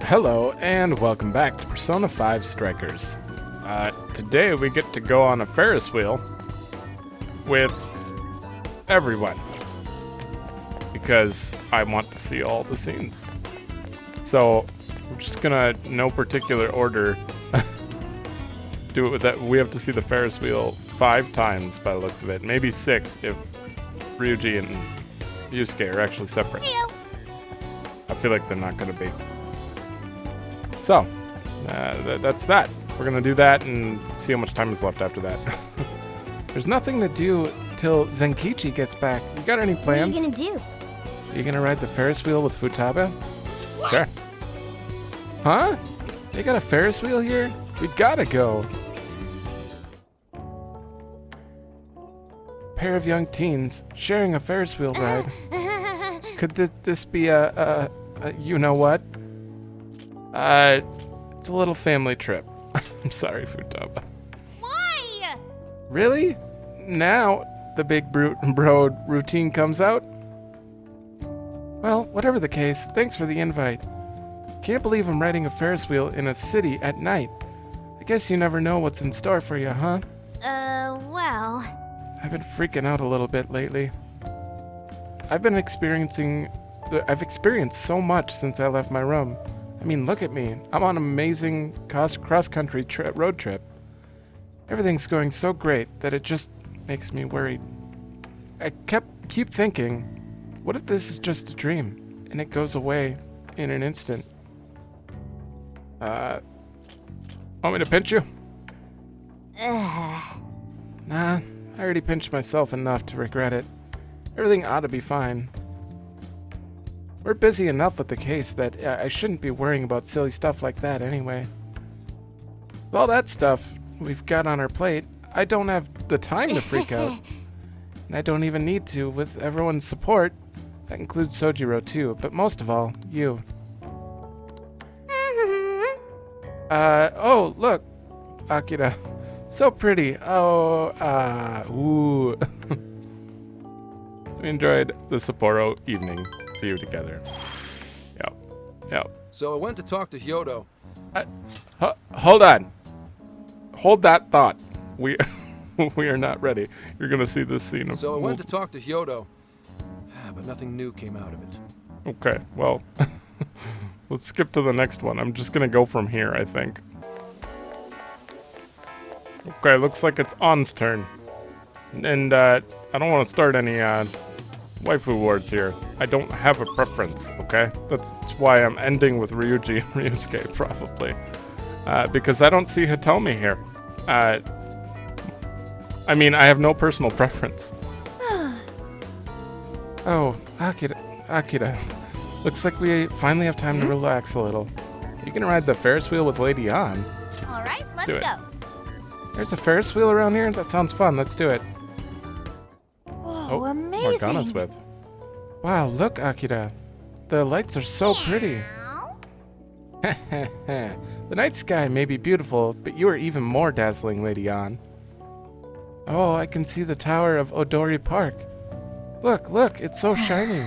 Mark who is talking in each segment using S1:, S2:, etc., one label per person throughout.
S1: Hello, and welcome back to Persona 5 Strikers. Today we get to go on a Ferris wheel with everyone, because I want to see all the scenes. So, I'm just gonna, no particular order, do it with that. We have to see the Ferris wheel 5 times by the looks of it. Maybe 6 if Ryuji and Yusuke are actually separate. I feel like they're not gonna be. So, that's that. We're gonna do that and see how much time is left after that. There's nothing to do till Zenkichi gets back. You got any plans?
S2: What are you gonna do?
S1: Are you gonna ride the Ferris wheel with Futaba?
S2: What?
S1: Sure. Huh? They got a Ferris wheel here? We gotta go. Pair of young teens sharing a Ferris wheel ride. Could this be a you know what? It's a little family trip. I'm sorry, Futaba.
S2: Why?
S1: Really? Now the big bro routine comes out? Well, whatever the case, thanks for the invite. Can't believe I'm riding a Ferris wheel in a city at night. I guess you never know what's in store for you, huh?
S2: Well...
S1: I've been freaking out a little bit lately. I've experienced so much since I left my room. I mean, look at me. I'm on an amazing cross-country road trip. Everything's going so great that it just makes me worried. I keep thinking, what if this is just a dream and it goes away in an instant? Want me to pinch you? Nah, I already pinched myself enough to regret it. Everything ought to be fine. We're busy enough with the case that I shouldn't be worrying about silly stuff like that anyway. With all that stuff we've got on our plate, I don't have the time to freak out. And I don't even need to with everyone's support. That includes Sojiro too, but most of all, you. Oh, look, Akira. So pretty. Oh, ooh. We enjoyed the Sapporo evening view together. Yep.
S3: So I went to talk to Hyodo.
S1: Hold on. Hold that thought. We are not ready. You're gonna see this scene.
S3: So I went to talk to Hyodo, but nothing new came out of it.
S1: Okay, well, let's skip to the next one. I'm just gonna go from here, I think. Okay, looks like it's On's turn. And I don't want to start any waifu wars here. I don't have a preference, okay? That's why I'm ending with Ryuji and Ryusuke, probably. Because I don't see Hitomi here. I mean, I have no personal preference. Oh, Akira. Looks like we finally have time to relax a little. You can ride the Ferris wheel with Lady On.
S2: Alright, let's
S1: Do it.
S2: go.
S1: There's a Ferris wheel around here? That sounds fun. Let's do it.
S2: Whoa, amazing.
S1: Morgana's with. Wow, look, Akira. The lights are so pretty. The night sky may be beautiful, but you are even more dazzling, Lady On. Oh, I can see the tower of Odori Park. Look, it's so shiny.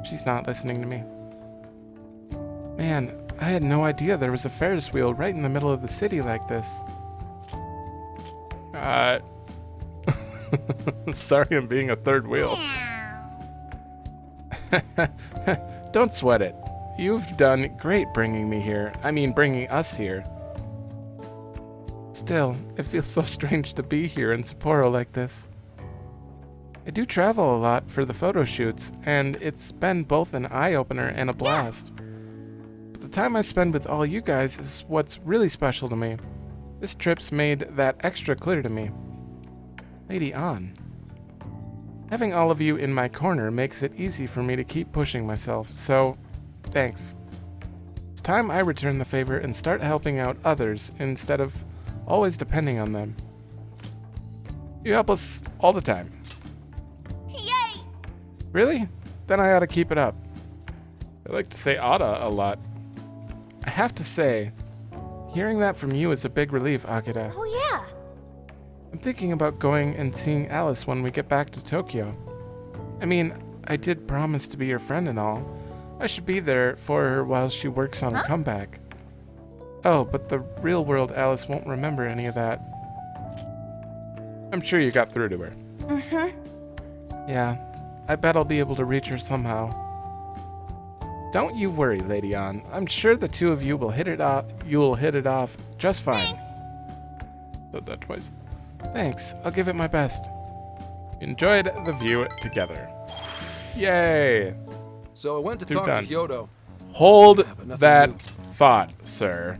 S1: She's not listening to me. Man, I had no idea there was a Ferris wheel right in the middle of the city like this. Sorry I'm being a third wheel. Don't sweat it. You've done great bringing me here. I mean, bringing us here. Still, it feels so strange to be here in Sapporo like this. I do travel a lot for the photo shoots, and it's been both an eye-opener and a blast. But the time I spend with all you guys is what's really special to me. This trip's made that extra clear to me. Lady On. Having all of you in my corner makes it easy for me to keep pushing myself, so thanks. It's time I return the favor and start helping out others instead of always depending on them. You help us all the time.
S2: Yay!
S1: Really? Then I ought to keep it up. I like to say oughta a lot. I have to say, hearing that from you is a big relief, Akira.
S2: Oh yeah.
S1: I'm thinking about going and seeing Alice when we get back to Tokyo. I mean, I did promise to be your friend and all. I should be there for her while she works on a comeback. Oh, but the real world Alice won't remember any of that. I'm sure you got through to her.
S2: Mm-hmm.
S1: Yeah, I bet I'll be able to reach her somehow. Don't you worry, Lady Ann. I'm sure the two of you will hit it off. You'll hit it off just fine.
S2: Thanks.
S1: Said that twice. Thanks. I'll give it my best. Enjoyed the view together. Yay!
S3: So I went to
S1: Two
S3: talk
S1: done.
S3: to Kyoto.
S1: Hold
S3: but nothing
S1: that
S3: new.
S1: thought, sir.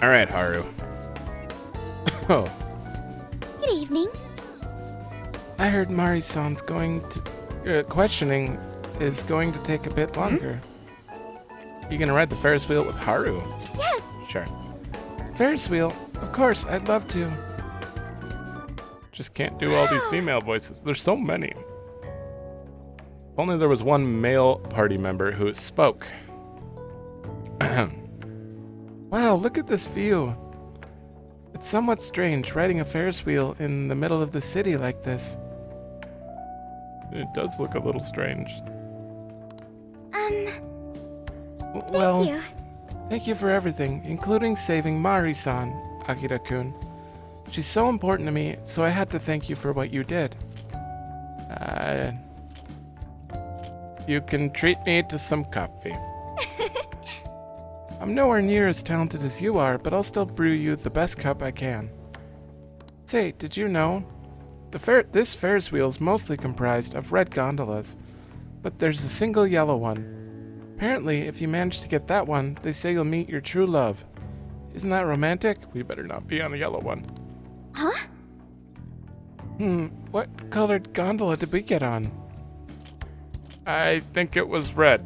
S1: All right, Haru. Oh,
S2: Good evening.
S1: I heard Mari-san's questioning is going to take a bit longer. You gonna ride the Ferris wheel with Haru?
S2: Yes.
S1: Sure. Ferris wheel? Of course, I'd love to. Just can't do all these female voices. There's so many. If only there was one male party member who spoke. Wow, look at this view. It's somewhat strange riding a Ferris wheel in the middle of the city like this. It does look a little strange. Well,
S2: Thank you.
S1: thank you for everything, including saving Mari-san, Akira-kun. She's so important to me, so I had to thank you for what you did. You can treat me to some coffee. I'm nowhere near as talented as you are, but I'll still brew you the best cup I can. Say, did you know? This Ferris wheel is mostly comprised of red gondolas, but there's a single yellow one. Apparently, if you manage to get that one, they say you'll meet your true love. Isn't that romantic? We better not be on a yellow one.
S2: Huh?
S1: What colored gondola did we get on? I think it was red.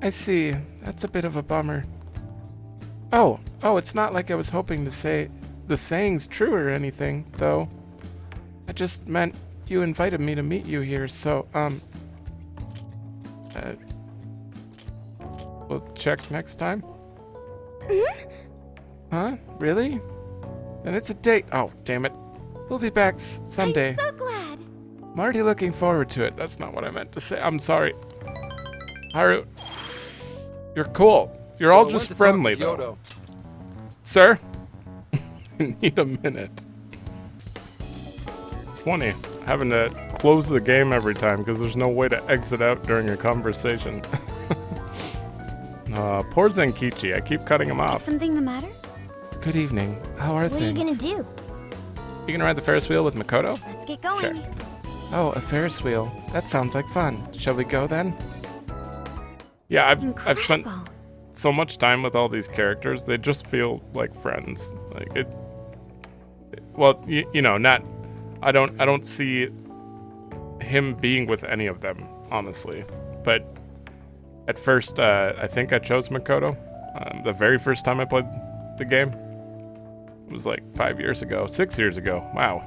S1: I see. That's a bit of a bummer. Oh, it's not like I was hoping to say the saying's true or anything, though. I just meant you invited me to meet you here, so, we'll check next time? Huh? Really? Then it's a date. Oh, damn it. We'll be back someday.
S2: I'm so glad.
S1: I'm already looking forward to it. That's not what I meant to say. I'm sorry. Haru, you're cool. You're
S3: So
S1: all
S3: I went
S1: just
S3: to talk
S1: friendly,
S3: to
S1: though.
S3: Kyoto.
S1: Sir? I need a minute. 20. Having to close the game every time because there's no way to exit out during a conversation. Poor Zenkichi. I keep cutting him
S2: Is
S1: off.
S2: something the matter?
S1: Good evening. How are
S2: What are you
S1: things?
S2: gonna do?
S1: You gonna ride the Ferris wheel with Makoto?
S2: Let's get going.
S1: Sure. Oh, a Ferris wheel. That sounds like fun. Shall we go then? Yeah, I've spent
S2: Incredible.
S1: so much time with all these characters. They just feel like friends. Like it. Well, you know, not. I don't see him being with any of them, honestly. But at first, I think I chose Makoto. The very first time I played the game. It was like 5 years ago, 6 years ago. Wow.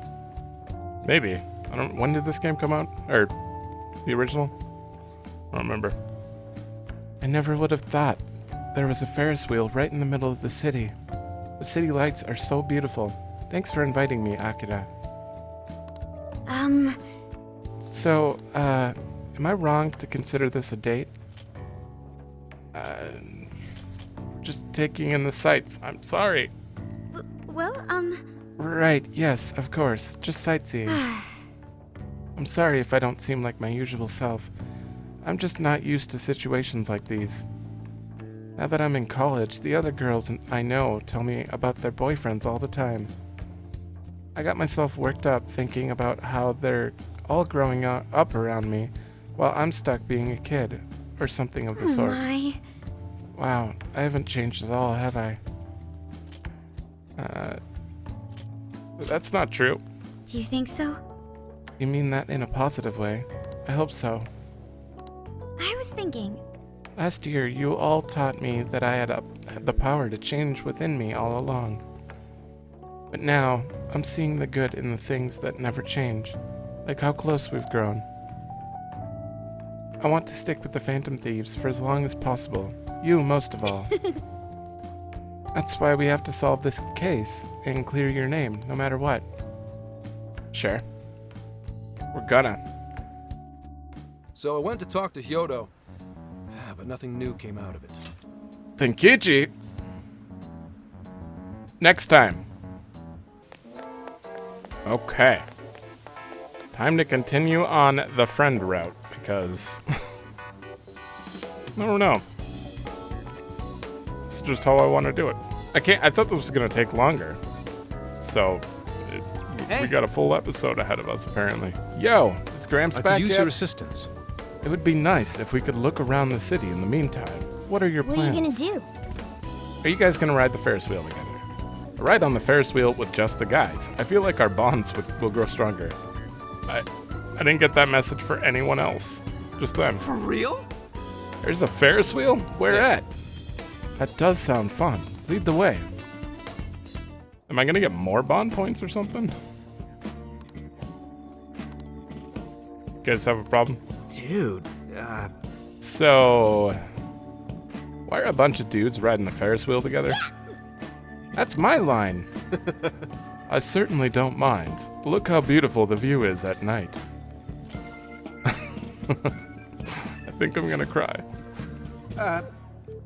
S1: Maybe. I don't. When did this game come out? Or the original? I don't remember. I never would have thought there was a Ferris wheel right in the middle of the city. The city lights are so beautiful. Thanks for inviting me, Akira. So, am I wrong to consider this a date? Just taking in the sights. I'm sorry.
S2: Well,
S1: Right, yes, of course. Just sightseeing. I'm sorry if I don't seem like my usual self. I'm just not used to situations like these. Now that I'm in college, the other girls I know tell me about their boyfriends all the time. I got myself worked up thinking about how they're all growing up around me while I'm stuck being a kid, or something of the sort.
S2: my.
S1: Wow, I haven't changed at all, have I? That's not true.
S2: Do you think so?
S1: You mean that in a positive way? I hope so.
S2: I was thinking.
S1: Last year, you all taught me that I had the power to change within me all along. But now, I'm seeing the good in the things that never change, like how close we've grown. I want to stick with the Phantom Thieves for as long as possible. You most of all. That's why we have to solve this case and clear your name, no matter what. Sure. We're gonna.
S3: So I went to talk to Hyodo, but nothing new came out of it.
S1: Tenkichi! Next time. Okay. Time to continue on the friend route, because... I don't know. It's just how I want to do it. I thought this was going to take longer. So, we got a full episode ahead of us, apparently. Yo, is Gramps
S4: I
S1: back
S4: could use
S1: yet?
S4: your assistance.
S1: It would be nice if we could look around the city in the meantime. What are your
S2: What are
S1: plans?
S2: you gonna do?
S1: Are you guys gonna ride the Ferris wheel together? A ride on the Ferris wheel with just the guys. I feel like our bonds will grow stronger. I didn't get that message for anyone else. Just them.
S3: For real?
S1: There's a Ferris wheel? Where at? That does sound fun. Lead the way. Am I gonna get more bond points or something? You guys have a problem?
S4: Dude,
S1: So, why are a bunch of dudes riding the Ferris wheel together? That's my line. I certainly don't mind. Look how beautiful the view is at night. I think I'm gonna cry.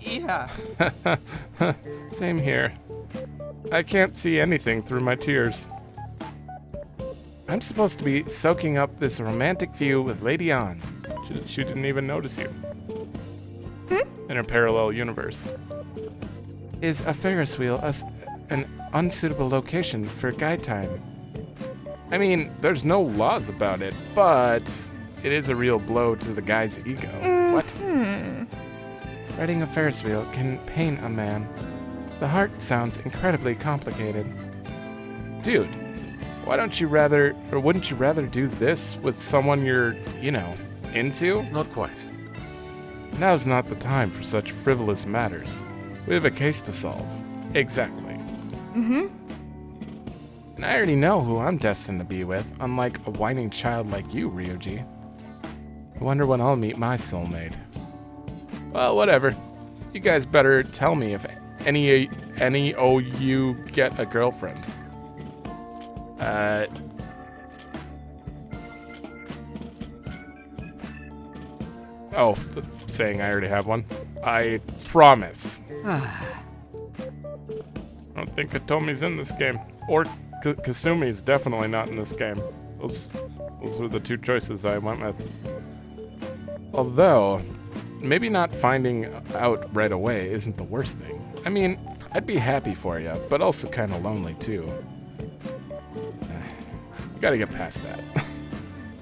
S5: Yeah.
S1: Same here. I can't see anything through my tears. I'm supposed to be soaking up this romantic view with Lady An. She didn't even notice you. In her parallel universe. Is a Ferris wheel an unsuitable location for guide time? I mean, there's no laws about it, but it is a real blow to the guy's ego. What? Riding a Ferris wheel can pain a man. The heart sounds incredibly complicated. Dude, wouldn't you rather do this with someone you're, into?
S4: not quite.
S1: Now's not the time for such frivolous matters. We have a case to solve. Exactly.
S2: Mm-hmm.
S1: And I already know who I'm destined to be with, unlike a whining child like you, Ryoji. I wonder when I'll meet my soulmate. Well, whatever. You guys better tell me if any you get a girlfriend. Saying I already have one. I promise. I don't think Hitomi's in this game. Or Kasumi's definitely not in this game. Those were the two choices I went with. Although, maybe not finding out right away isn't the worst thing. I mean, I'd be happy for you, but also kind of lonely too. You gotta get past that.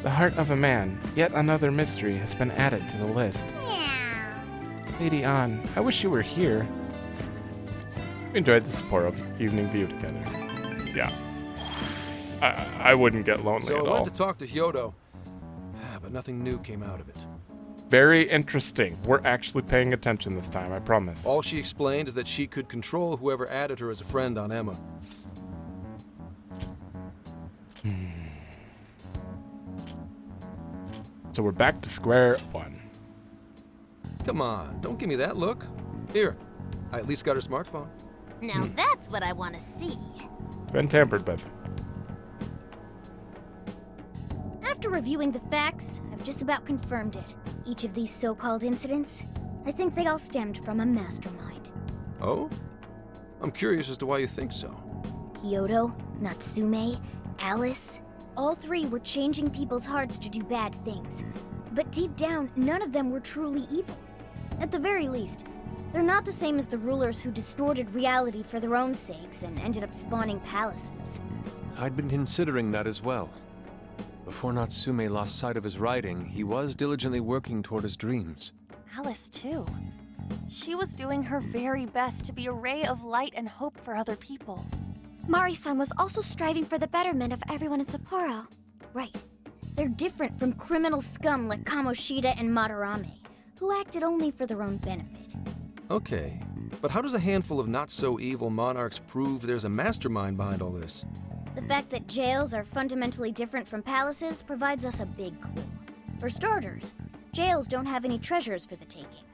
S1: The heart of a man, yet another mystery has been added to the list. Lady An, I wish you were here. We enjoyed the Sapporo evening view together. Yeah. I wouldn't get lonely
S3: So
S1: at
S3: I
S1: all.
S3: went to talk to Hyodo, but nothing new came out of it.
S1: Very interesting. We're actually paying attention this time, I promise.
S3: All she explained is that she could control whoever added her as a friend on Emma.
S1: So we're back to square one.
S3: Come on, don't give me that look. Here, I at least got her smartphone.
S6: Now that's what I want to see.
S1: Been tampered with.
S2: After reviewing the facts, I've just about confirmed it. Each of these so-called incidents, I think they all stemmed from a mastermind.
S3: Oh? I'm curious as to why you think so.
S2: Hyodo, Natsume, Alice, all three were changing people's hearts to do bad things. But deep down, none of them were truly evil. At the very least, they're not the same as the rulers who distorted reality for their own sakes and ended up spawning palaces.
S4: I'd been considering that as well. Before Natsume lost sight of his writing, he was diligently working toward his dreams.
S7: Alice, too. She was doing her very best to be a ray of light and hope for other people.
S2: Mari-san was also striving for the betterment of everyone in Sapporo. Right. They're different from criminal scum like Kamoshida and Madarame, who acted only for their own benefit.
S3: Okay, but how does a handful of not-so-evil monarchs prove there's a mastermind behind all this?
S2: The fact that jails are fundamentally different from palaces provides us a big clue. For starters, jails don't have any treasures for the taking.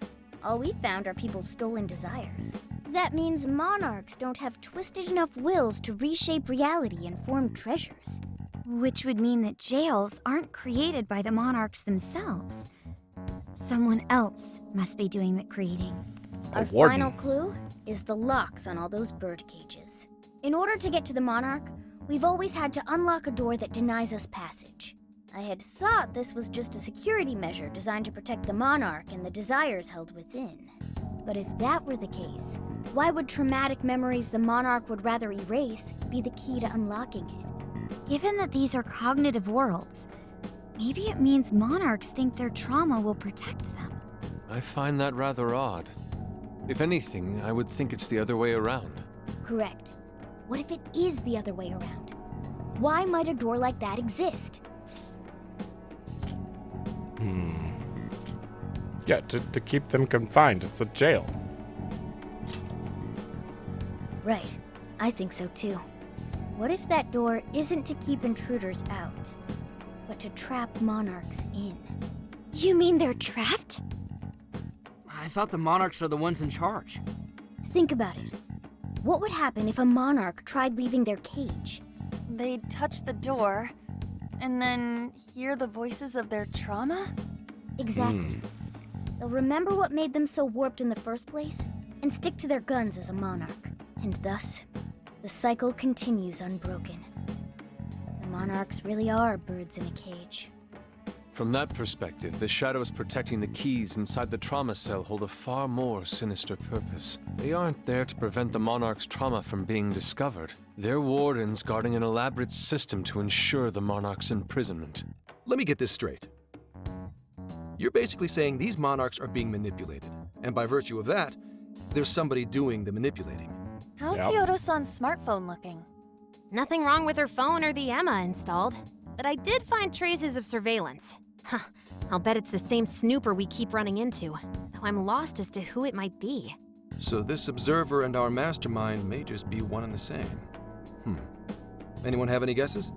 S2: All we found are people's stolen desires. That means monarchs don't have twisted enough wills to reshape reality and form treasures.
S5: Which would mean that jails aren't created by the monarchs themselves. Someone else must be doing the creating.
S2: Our
S1: warden.
S2: final clue is the locks on all those bird cages. In order to get to the monarch, we've always had to unlock a door that denies us passage. I had thought this was just a security measure designed to protect the monarch and the desires held within. But if that were the case, why would traumatic memories the monarch would rather erase be the key to unlocking it?
S5: Given that these are cognitive worlds, maybe it means monarchs think their trauma will protect them.
S4: I find that rather odd. If anything, I would think it's the other way around.
S2: Correct. What if it is the other way around? Why might a door like that exist?
S1: Yeah, to keep them confined. It's a jail.
S2: Right. I think so too. What if that door isn't to keep intruders out, but to trap monarchs in?
S5: You mean they're trapped?
S8: I thought the monarchs are the ones in charge.
S2: Think about it. What would happen if a monarch tried leaving their cage?
S7: They'd touch the door, and then hear the voices of their trauma?
S2: Exactly. They'll remember what made them so warped in the first place, and stick to their guns as a monarch. And thus, the cycle continues unbroken. The monarchs really are birds in a cage.
S4: From that perspective, the shadows protecting the keys inside the trauma cell hold a far more sinister purpose. They aren't there to prevent the monarch's trauma from being discovered. They're wardens guarding an elaborate system to ensure the monarch's imprisonment.
S3: Let me get this straight. You're basically saying these monarchs are being manipulated, and by virtue of that, there's somebody doing the manipulating.
S7: How's
S1: Yep.
S7: Hyodo-san's smartphone looking?
S6: Nothing wrong with her phone or the Emma installed, but I did find traces of surveillance. Huh, I'll bet it's the same snooper we keep running into, though I'm lost as to who it might be.
S3: So this observer and our mastermind may just be one and the same. Anyone have any guesses?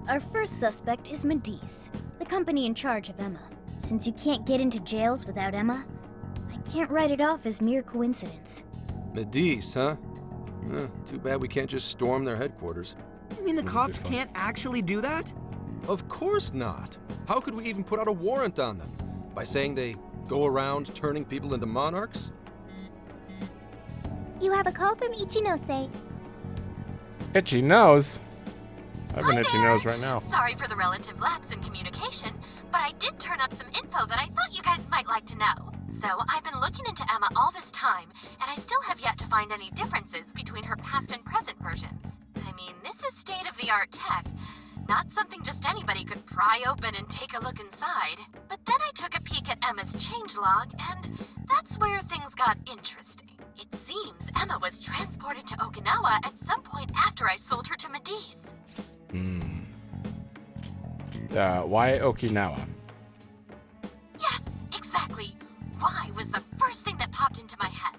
S2: Our first suspect is Medice, the company in charge of Emma. Since you can't get into jails without Emma, I can't write it off as mere coincidence.
S3: Medice, huh? Too bad we can't just storm their headquarters.
S8: You mean the cops can't actually do that?
S3: Of course not. How could we even put out a warrant on them? By saying they go around turning people into monarchs?
S2: You have a call from Ichinose.
S1: Itchy nose? I have an itchy nose right now.
S6: Sorry for the relative lapse in communication, but I did turn up some info that I thought you guys might like to know. So I've been looking into Emma all this time, and I still have yet to find any differences between her past and present versions. I mean, this is state-of-the-art tech. Not something just anybody could pry open and take a look inside. But then I took a peek at Emma's changelog, and that's where things got interesting. It seems Emma was transported to Okinawa at some point after I sold her to Medice.
S1: Why Okinawa?
S6: Yes, exactly. Why was the first thing that popped into my head.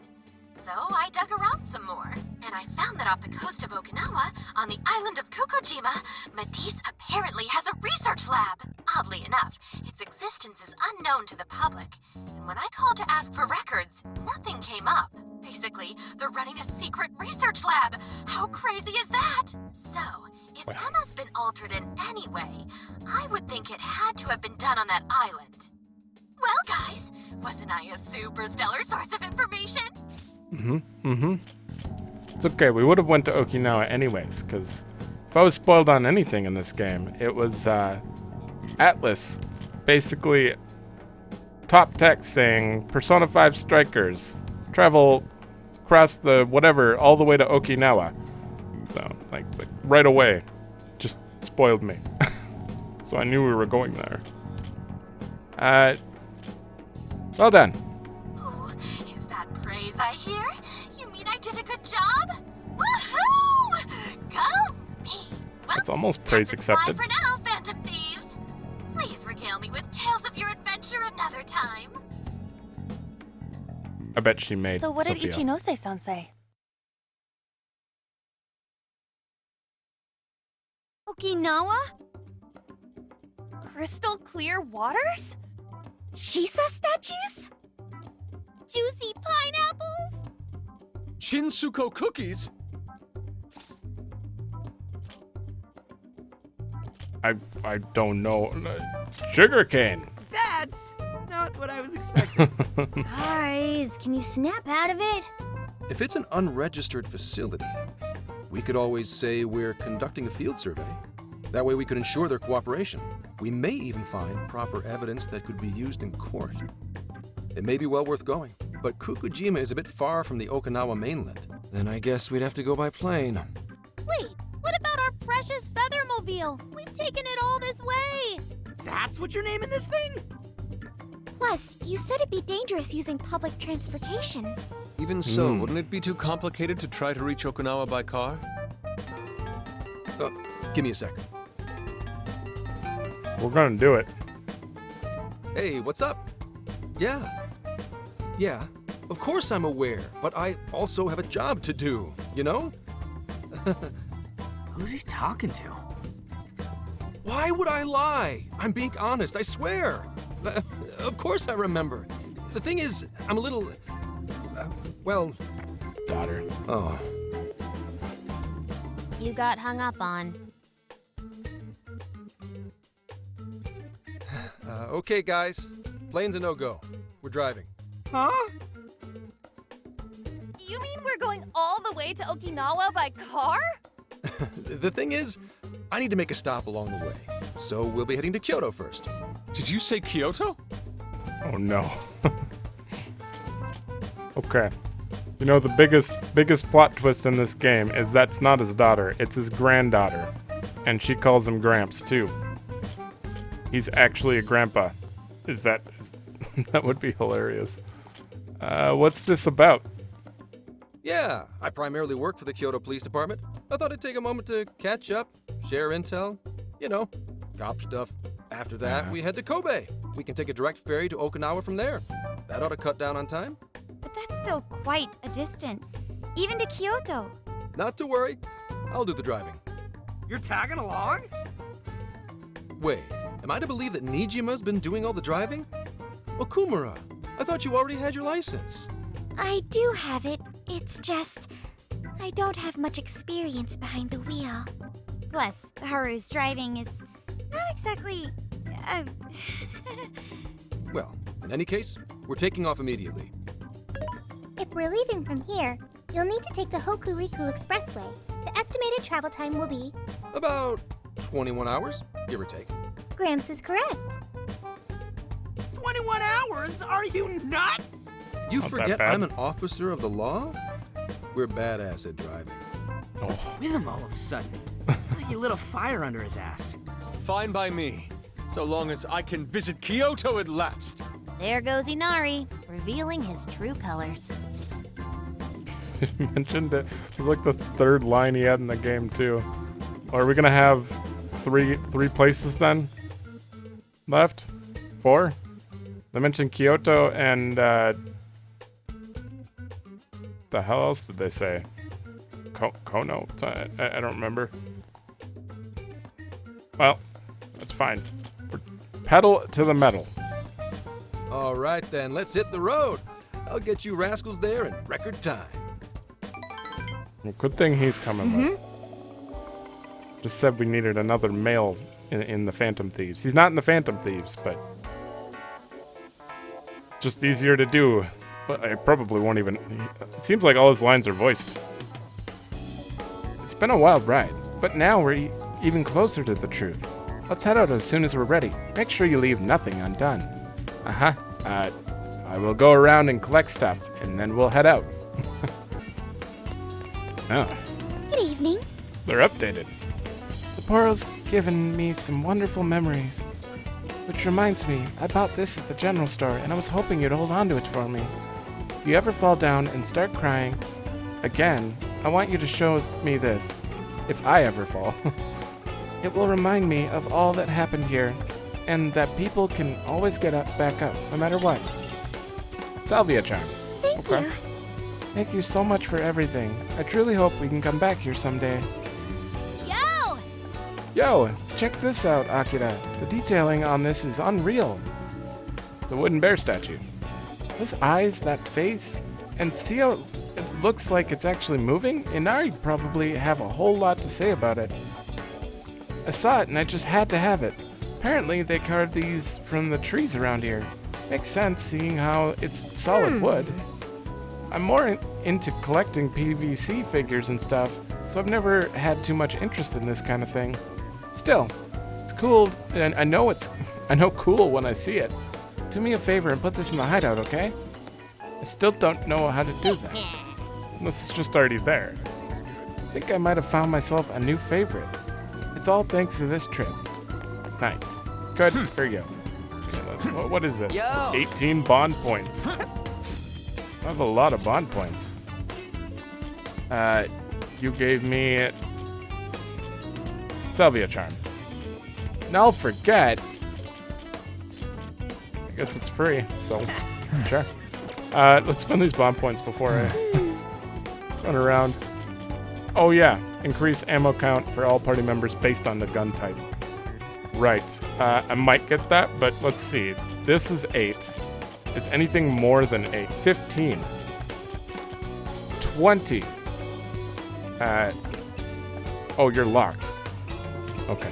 S6: So I dug around some more, and I found that off the coast of Okinawa, on the island of Kokojima, Medice apparently has a research lab. Oddly enough, its existence is unknown to the public, and when I called to ask for records, nothing came up. Basically, they're running a secret research lab. How crazy is that? So, if
S1: Wow.
S6: Emma's been altered in any way, I would think it had to have been done on that island. Well, guys, wasn't I a super stellar source of information?
S1: It's okay, we would have went to Okinawa anyways, because if I was spoiled on anything in this game, it was Atlus basically top text saying Persona 5 strikers travel across the whatever all the way to Okinawa. So like right away, just spoiled me. So I knew we were going there. Well done.
S6: Ooh, is that praise I hear? You mean I did a good job? Woohoo! Go me! Well,
S1: It's almost praise
S6: guess it's bye
S1: accepted.
S6: for now, Phantom Thieves. Please regale me with tales of your adventure another time.
S1: I bet she made
S7: So what did
S1: Sophia.
S7: Ichinose-san say?
S5: Okinawa?
S7: Crystal clear waters?
S5: Shisa statues?
S2: Juicy pineapples?
S4: Shinsuko cookies?
S1: I don't know. Sugarcane.
S8: That's not what I was expecting.
S2: Guys, can you snap out of it?
S3: If it's an unregistered facility, we could always say we're conducting a field survey. That way we could ensure their cooperation. We may even find proper evidence that could be used in court. It may be well worth going, but Kukujima is a bit far from the Okinawa mainland. Then I guess we'd have to go by plane.
S2: Wait, what about our precious Feathermobile? We've taken it all this way.
S8: That's what you're naming this thing?
S2: Plus, you said it'd be dangerous using public transportation.
S4: Even so, wouldn't it be too complicated to try to reach Okinawa by car?
S3: Give me a sec.
S1: We're gonna do it.
S3: Hey, what's up? Yeah, of course I'm aware, but I also have a job to do, you know?
S8: Who's he talking to?
S3: Why would I lie? I'm being honest, I swear. Of course I remember. The thing is, I'm a little... well...
S1: Daughter.
S3: Oh.
S2: You got hung up on.
S3: Okay, guys. Plane's a no-go. We're driving.
S8: Huh?
S7: You mean we're going all the way to Okinawa by car?
S3: The thing is, I need to make a stop along the way. So we'll be heading to Kyoto first.
S4: Did you say Kyoto?
S1: Oh no. Okay. You know, the biggest plot twist in this game is that's not his daughter, it's his granddaughter. And she calls him Gramps too. He's actually a grandpa. That would be hilarious. What's this about?
S3: Yeah, I primarily work for the Kyoto Police Department. I thought I'd take a moment to catch up, share intel, you know, cop stuff. After that, we head to Kobe. We can take a direct ferry to Okinawa from there. That ought to cut down on time.
S5: But that's still quite a distance, even to Kyoto.
S3: Not to worry, I'll do the driving.
S8: You're tagging along?
S3: Wait, am I to believe that Nijima's been doing all the driving? Okumura, I thought you already had your license.
S2: I do have it. It's just... I don't have much experience behind the wheel.
S5: Plus, Haru's driving is not exactly...
S3: Well, in any case, we're taking off immediately.
S2: If we're leaving from here, you'll need to take the Hokuriku Expressway. The estimated travel time will be...
S3: About 21 hours, give or take.
S2: Gramps is correct.
S8: 21 hours? Are you nuts?
S3: You
S1: Not that
S3: forget
S1: bad.
S3: I'm an officer of the law? We're badass at driving.
S8: What's with him all of a sudden? It's like he lit a fire under his ass.
S4: Fine by me, so long as I can visit Kyoto at last.
S2: There goes Inari, revealing his true colors.
S1: He mentioned it. It was like the third line he had in the game too. Are we gonna have three places then? Left? 4? They mentioned Kyoto and the hell else did they say? Kono? I don't remember. Well, that's fine. Pedal to the metal.
S3: All right then, let's hit the road. I'll get you rascals there in record time.
S1: Well, good thing he's coming with. Just said we needed another male in the Phantom Thieves. He's not in the Phantom Thieves, but just easier to do. But I probably won't even... It seems like all his lines are voiced. It's been a wild ride, but now we're even closer to the truth. Let's head out as soon as we're ready. Make sure you leave nothing undone. I will go around and collect stuff, and then we'll head out. Oh,
S2: Good evening.
S1: they're updated. Sapporo's given me some wonderful memories. Which reminds me, I bought this at the general store, and I was hoping you'd hold on to it for me. If you ever fall down and start crying again, I want you to show me this. If I ever fall. It will remind me of all that happened here, and that people can always get back up, no matter what. Salvia charm.
S2: Thank
S1: Okay.
S2: you.
S1: Thank you so much for everything. I truly hope we can come back here someday.
S2: Yo!
S1: Yo, check this out, Akira. The detailing on this is unreal. It's a wooden bear statue. Those eyes, that face, and see how looks like it's actually moving, Inari probably have a whole lot to say about it. I saw it and I just had to have it. Apparently they carved these from the trees around here. Makes sense seeing how it's solid wood. I'm more into collecting PVC figures and stuff, so I've never had too much interest in this kind of thing. Still, it's cool, and I know cool when I see it. Do me a favor and put this in the hideout, okay? I still don't know how to do that. This is just already there. I think I might have found myself a new favorite. It's all thanks to this trip. Nice. Good. Here you go. Okay, what is this? 18 bond points. I have a lot of bond points. You gave me Salvia Charm. Now forget. I guess it's free, so sure. Let's spend these bond points before I run around. Oh yeah, increase ammo count for all party members based on the gun type. Right, I might get that, but let's see. This is 8. Is anything more than 8? 15. 20. Oh, you're locked. Okay.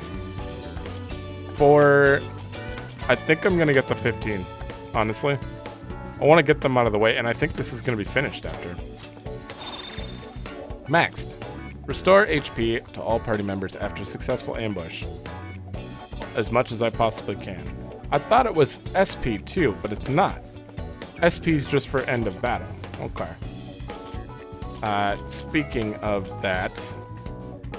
S1: I think I'm gonna get the 15, honestly. I want to get them out of the way, and I think this is gonna be finished after. Maxed. Restore HP to all party members after successful ambush. As much as I possibly can. I thought it was SP too, but it's not. SP is just for end of battle. Okay. Speaking of that,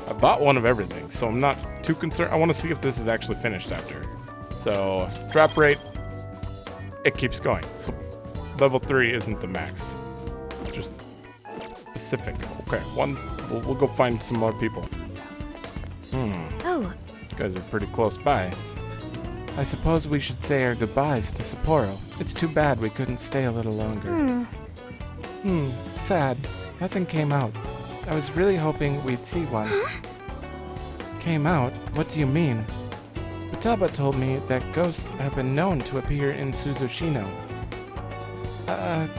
S1: I bought one of everything, so I'm not too concerned. I want to see if this is actually finished after. So, drop rate, it keeps going. So, level 3 isn't the max. Just specific. Okay, we'll go find some more people.
S5: Oh.
S1: You guys are pretty close by. I suppose we should say our goodbyes to Sapporo. It's too bad we couldn't stay a little longer. Sad. Nothing came out. I was really hoping we'd see one. Came out? What do you mean? Futaba told me that ghosts have been known to appear in Suzushino.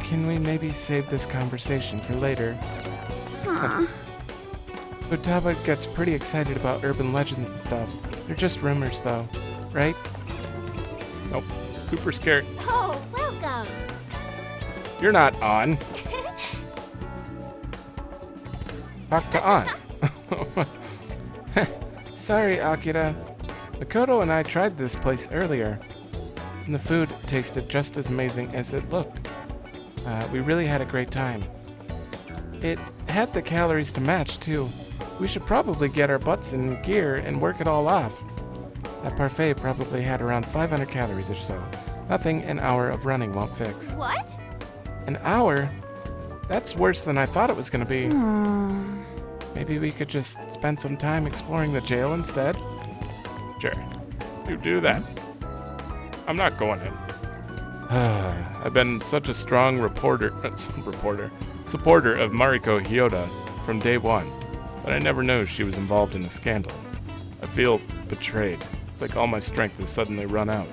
S1: Can we maybe save this conversation for later? Futaba gets pretty excited about urban legends and stuff. They're just rumors though, right? Nope. Super scared.
S2: Oh, welcome.
S1: You're not on. Talk to on. Sorry, Akira. Makoto and I tried this place earlier, and the food tasted just as amazing as it looked. We really had a great time. It had the calories to match, too. We should probably get our butts in gear and work it all off. That parfait probably had around 500 calories or so. Nothing an hour of running won't fix.
S5: What?
S1: An hour? That's worse than I thought it was going to be. Maybe we could just spend some time exploring the jail instead? Sure. You do that. I'm not going in. I've been such a strong supporter of Mariko Hyoda from day one, but I never knew she was involved in a scandal. I feel betrayed. It's like all my strength has suddenly run out.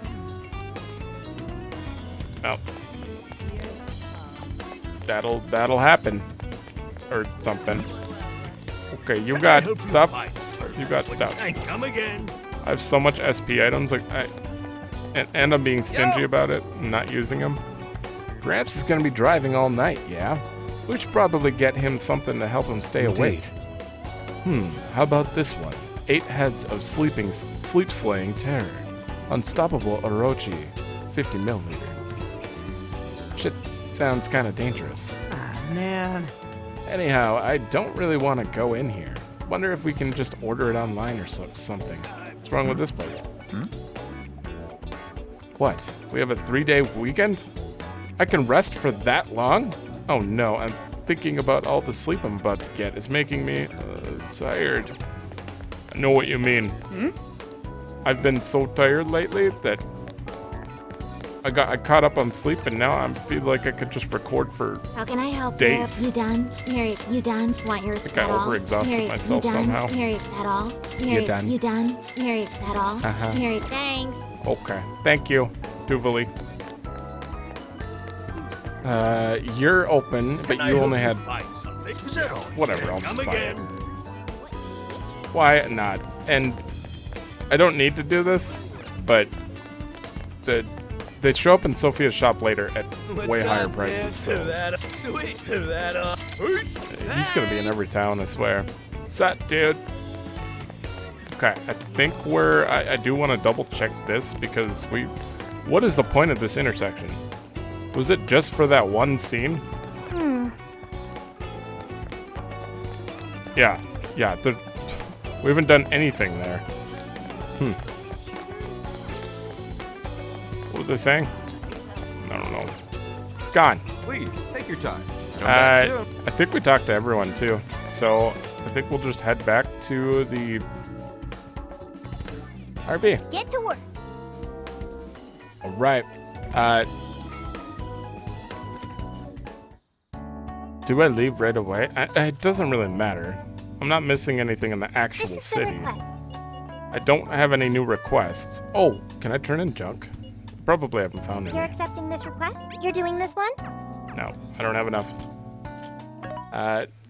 S1: Oh. That'll happen. Or something. Okay, you got stuff. You got stuff.
S8: And come again.
S1: I have so much SP items, and I'm being stingy about it, and not using them. Gramps is gonna be driving all night, yeah? We should probably get him something to help him stay awake. How about this one? 8 heads of sleep-slaying terror. Unstoppable Orochi, 50mm. Shit sounds kinda dangerous.
S8: Ah, man.
S1: Anyhow, I don't really want to go in here. Wonder if we can just order it online or something. What's wrong with this place? What? We have a 3-day weekend? I can rest for that long? Oh no, I'm thinking about all the sleep I'm about to get. It's making me tired. I know what you mean. I've been so tired lately that I caught up on sleep, and now I feel like I could just record for
S2: How can I help
S1: days.
S2: you? Done? Here, you done? Want yours?
S1: I think I
S2: That all?
S1: overexhausted
S2: Here,
S1: myself
S2: you done?
S1: somehow.
S2: Here, that all? Here,
S1: You done?
S2: You done? Here, that all?
S1: Uh-huh.
S2: Here, thanks.
S1: Okay. Thank you, Duvali. You're open, but you only had whatever. I'll
S9: Come
S1: just buy it.
S9: again.
S1: Why not? And I don't need to do this, but they show up in Sophia's shop later at way higher prices. So
S9: Sweet.
S1: he's gonna be in every town, I swear. What's that, dude? Okay, I think I do want to double check this because what is the point of this intersection? Was it just for that one scene? Yeah, we haven't done anything there. What was I saying? I don't know. It's gone.
S3: Please, take your time.
S1: I think we talked to everyone too. So I think we'll just head back to the RV.
S2: Get to work.
S1: All right. Do I leave right away? It doesn't really matter. I'm not missing anything in the actual
S2: This is the
S1: city.
S2: request.
S1: I don't have any new requests. Oh, can I turn in junk? Probably haven't found any.
S2: You're accepting this request? You're doing this one?
S1: No, I don't have enough.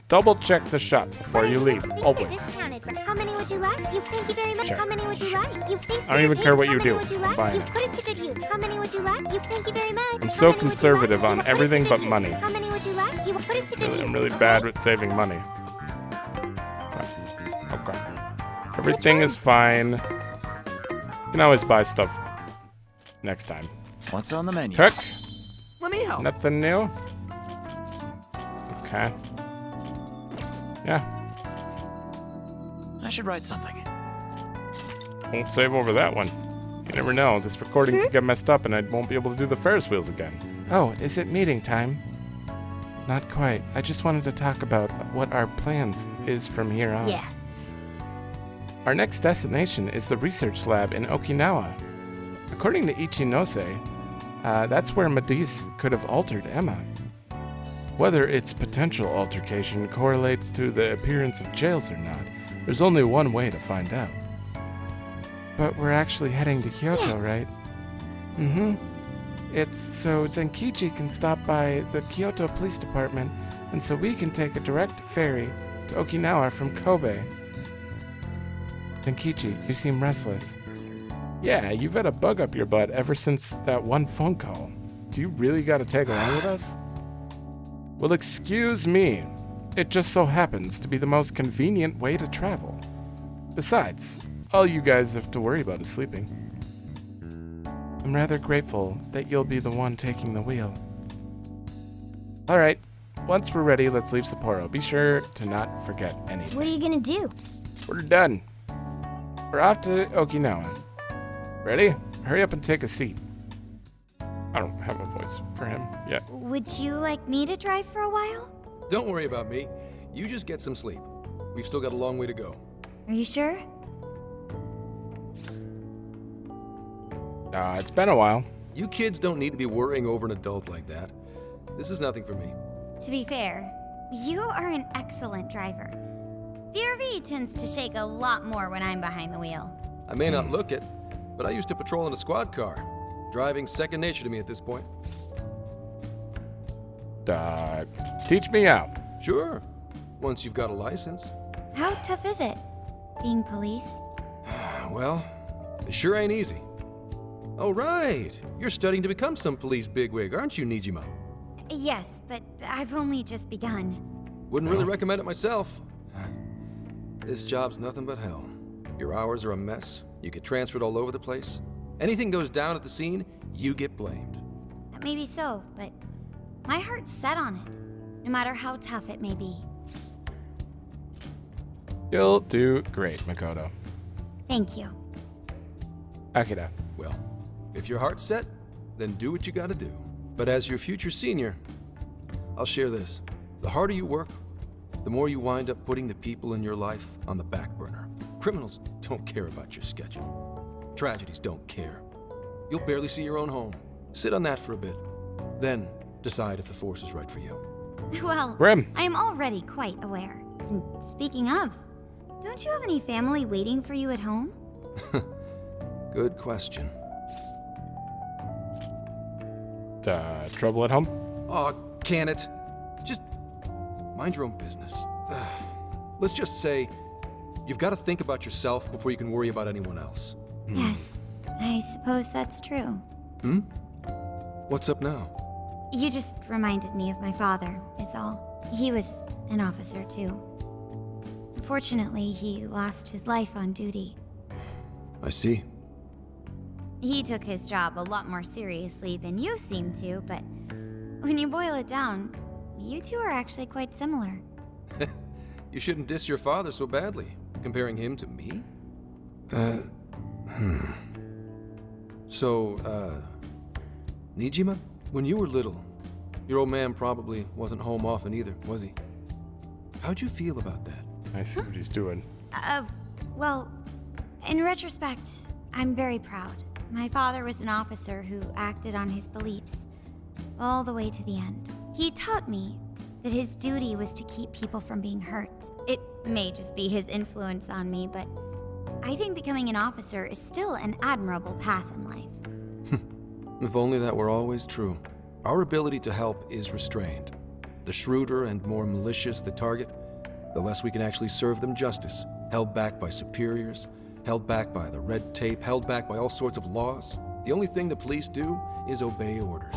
S1: Double check the shop before you leave.
S2: These are
S1: Always.
S2: discounted. How many would you like? You thank you very much.
S1: Sure.
S2: How many would you like? You think
S1: I don't even care what
S2: How
S1: you
S2: many
S1: do.
S2: would you
S1: I'm
S2: like?
S1: buying
S2: You
S1: it.
S2: put it to good use. How many would you like? You thank you very much.
S1: I'm
S2: How
S1: so
S2: many would you
S1: conservative
S2: like?
S1: on
S2: You put it to
S1: everything
S2: good
S1: but
S2: use.
S1: money.
S2: How many would you like? You put it to good use.
S1: I'm really bad with saving money. Okay. Everything is fine. You can always buy stuff next time.
S8: What's on the menu?
S1: Cook?
S8: Let me help.
S1: Nothing new? Okay. Yeah.
S8: I should write something.
S1: Won't save over that one. You never know. This recording could get messed up and I won't be able to do the Ferris wheels again. Oh, is it meeting time? Not quite. I just wanted to talk about what our plans is from here on.
S2: Yeah.
S1: Our next destination is the research lab in Okinawa. According to Ichinose, that's where Medice could have altered Emma. Whether its potential altercation correlates to the appearance of jails or not, there's only one way to find out. But we're actually heading to Kyoto,
S2: Yes.
S1: right? Mm-hmm. It's so Zenkichi can stop by the Kyoto Police Department, and so we can take a direct ferry to Okinawa from Kobe. Zenkichi, you seem restless. Yeah, you've had a bug up your butt ever since that one phone call. Do you really gotta tag along with us? Well, excuse me. It just so happens to be the most convenient way to travel. Besides, all you guys have to worry about is sleeping. I'm rather grateful that you'll be the one taking the wheel. Alright, once we're ready, let's leave Sapporo. Be sure to not forget anything.
S2: What are you gonna do?
S1: We're done. We're off to Okinawa. Ready? Hurry up and take a seat. I don't have a voice for him yet.
S5: Would you like me to drive for a while?
S3: Don't worry about me. You just get some sleep. We've still got a long way to go.
S5: Are you sure?
S1: It's been a while.
S3: You kids don't need to be worrying over an adult like that. This is nothing for me.
S5: To be fair, you are an excellent driver. The RV tends to shake a lot more when I'm behind the wheel.
S3: I may not look it, but I used to patrol in a squad car. Driving's second nature to me at this point.
S1: Teach me out.
S3: Sure, once you've got a license.
S5: How tough is it, being police?
S3: Well, it sure ain't easy. Oh, right. You're studying to become some police bigwig, aren't you, Nijima?
S5: Yes, but I've only just begun.
S3: Wouldn't really recommend it myself. This job's nothing but hell. Your hours are a mess. You get transferred all over the place. Anything goes down at the scene, you get blamed.
S5: That may be so, but my heart's set on it, no matter how tough it may be.
S1: You'll do great, Makoto.
S5: Thank you.
S1: Akira.
S3: Well, if your heart's set, then do what you gotta do. But as your future senior, I'll share this. The harder you work, the more you wind up putting the people in your life on the back burner. Criminals don't care about your schedule. Tragedies don't care. You'll barely see your own home. Sit on that for a bit. Then decide if the force is right for you.
S5: Well,
S1: Grim.
S5: I am already quite aware. And speaking of, don't you have any family waiting for you at home?
S3: Good question.
S1: Trouble at home?
S3: Oh, can it? Just mind your own business. Let's just say you've got to think about yourself before you can worry about anyone else.
S5: Yes, I suppose that's true.
S3: What's up now?
S5: You just reminded me of my father, is all. He was an officer, too. Unfortunately, he lost his life on duty.
S3: I see.
S5: He took his job a lot more seriously than you seem to, but when you boil it down, you two are actually quite similar.
S3: You shouldn't diss your father so badly, comparing him to me. So, Nijima, when you were little, your old man probably wasn't home often either, was he? How'd you feel about that?
S1: I see what he's doing.
S5: Well, in retrospect, I'm very proud. My father was an officer who acted on his beliefs all the way to the end. He taught me that his duty was to keep people from being hurt. It may just be his influence on me, but I think becoming an officer is still an admirable path in life.
S3: If only that were always true. Our ability to help is restrained. The shrewder and more malicious the target, the less we can actually serve them justice, held back by superiors, held back by the red tape, held back by all sorts of laws. The only thing the police do is obey orders,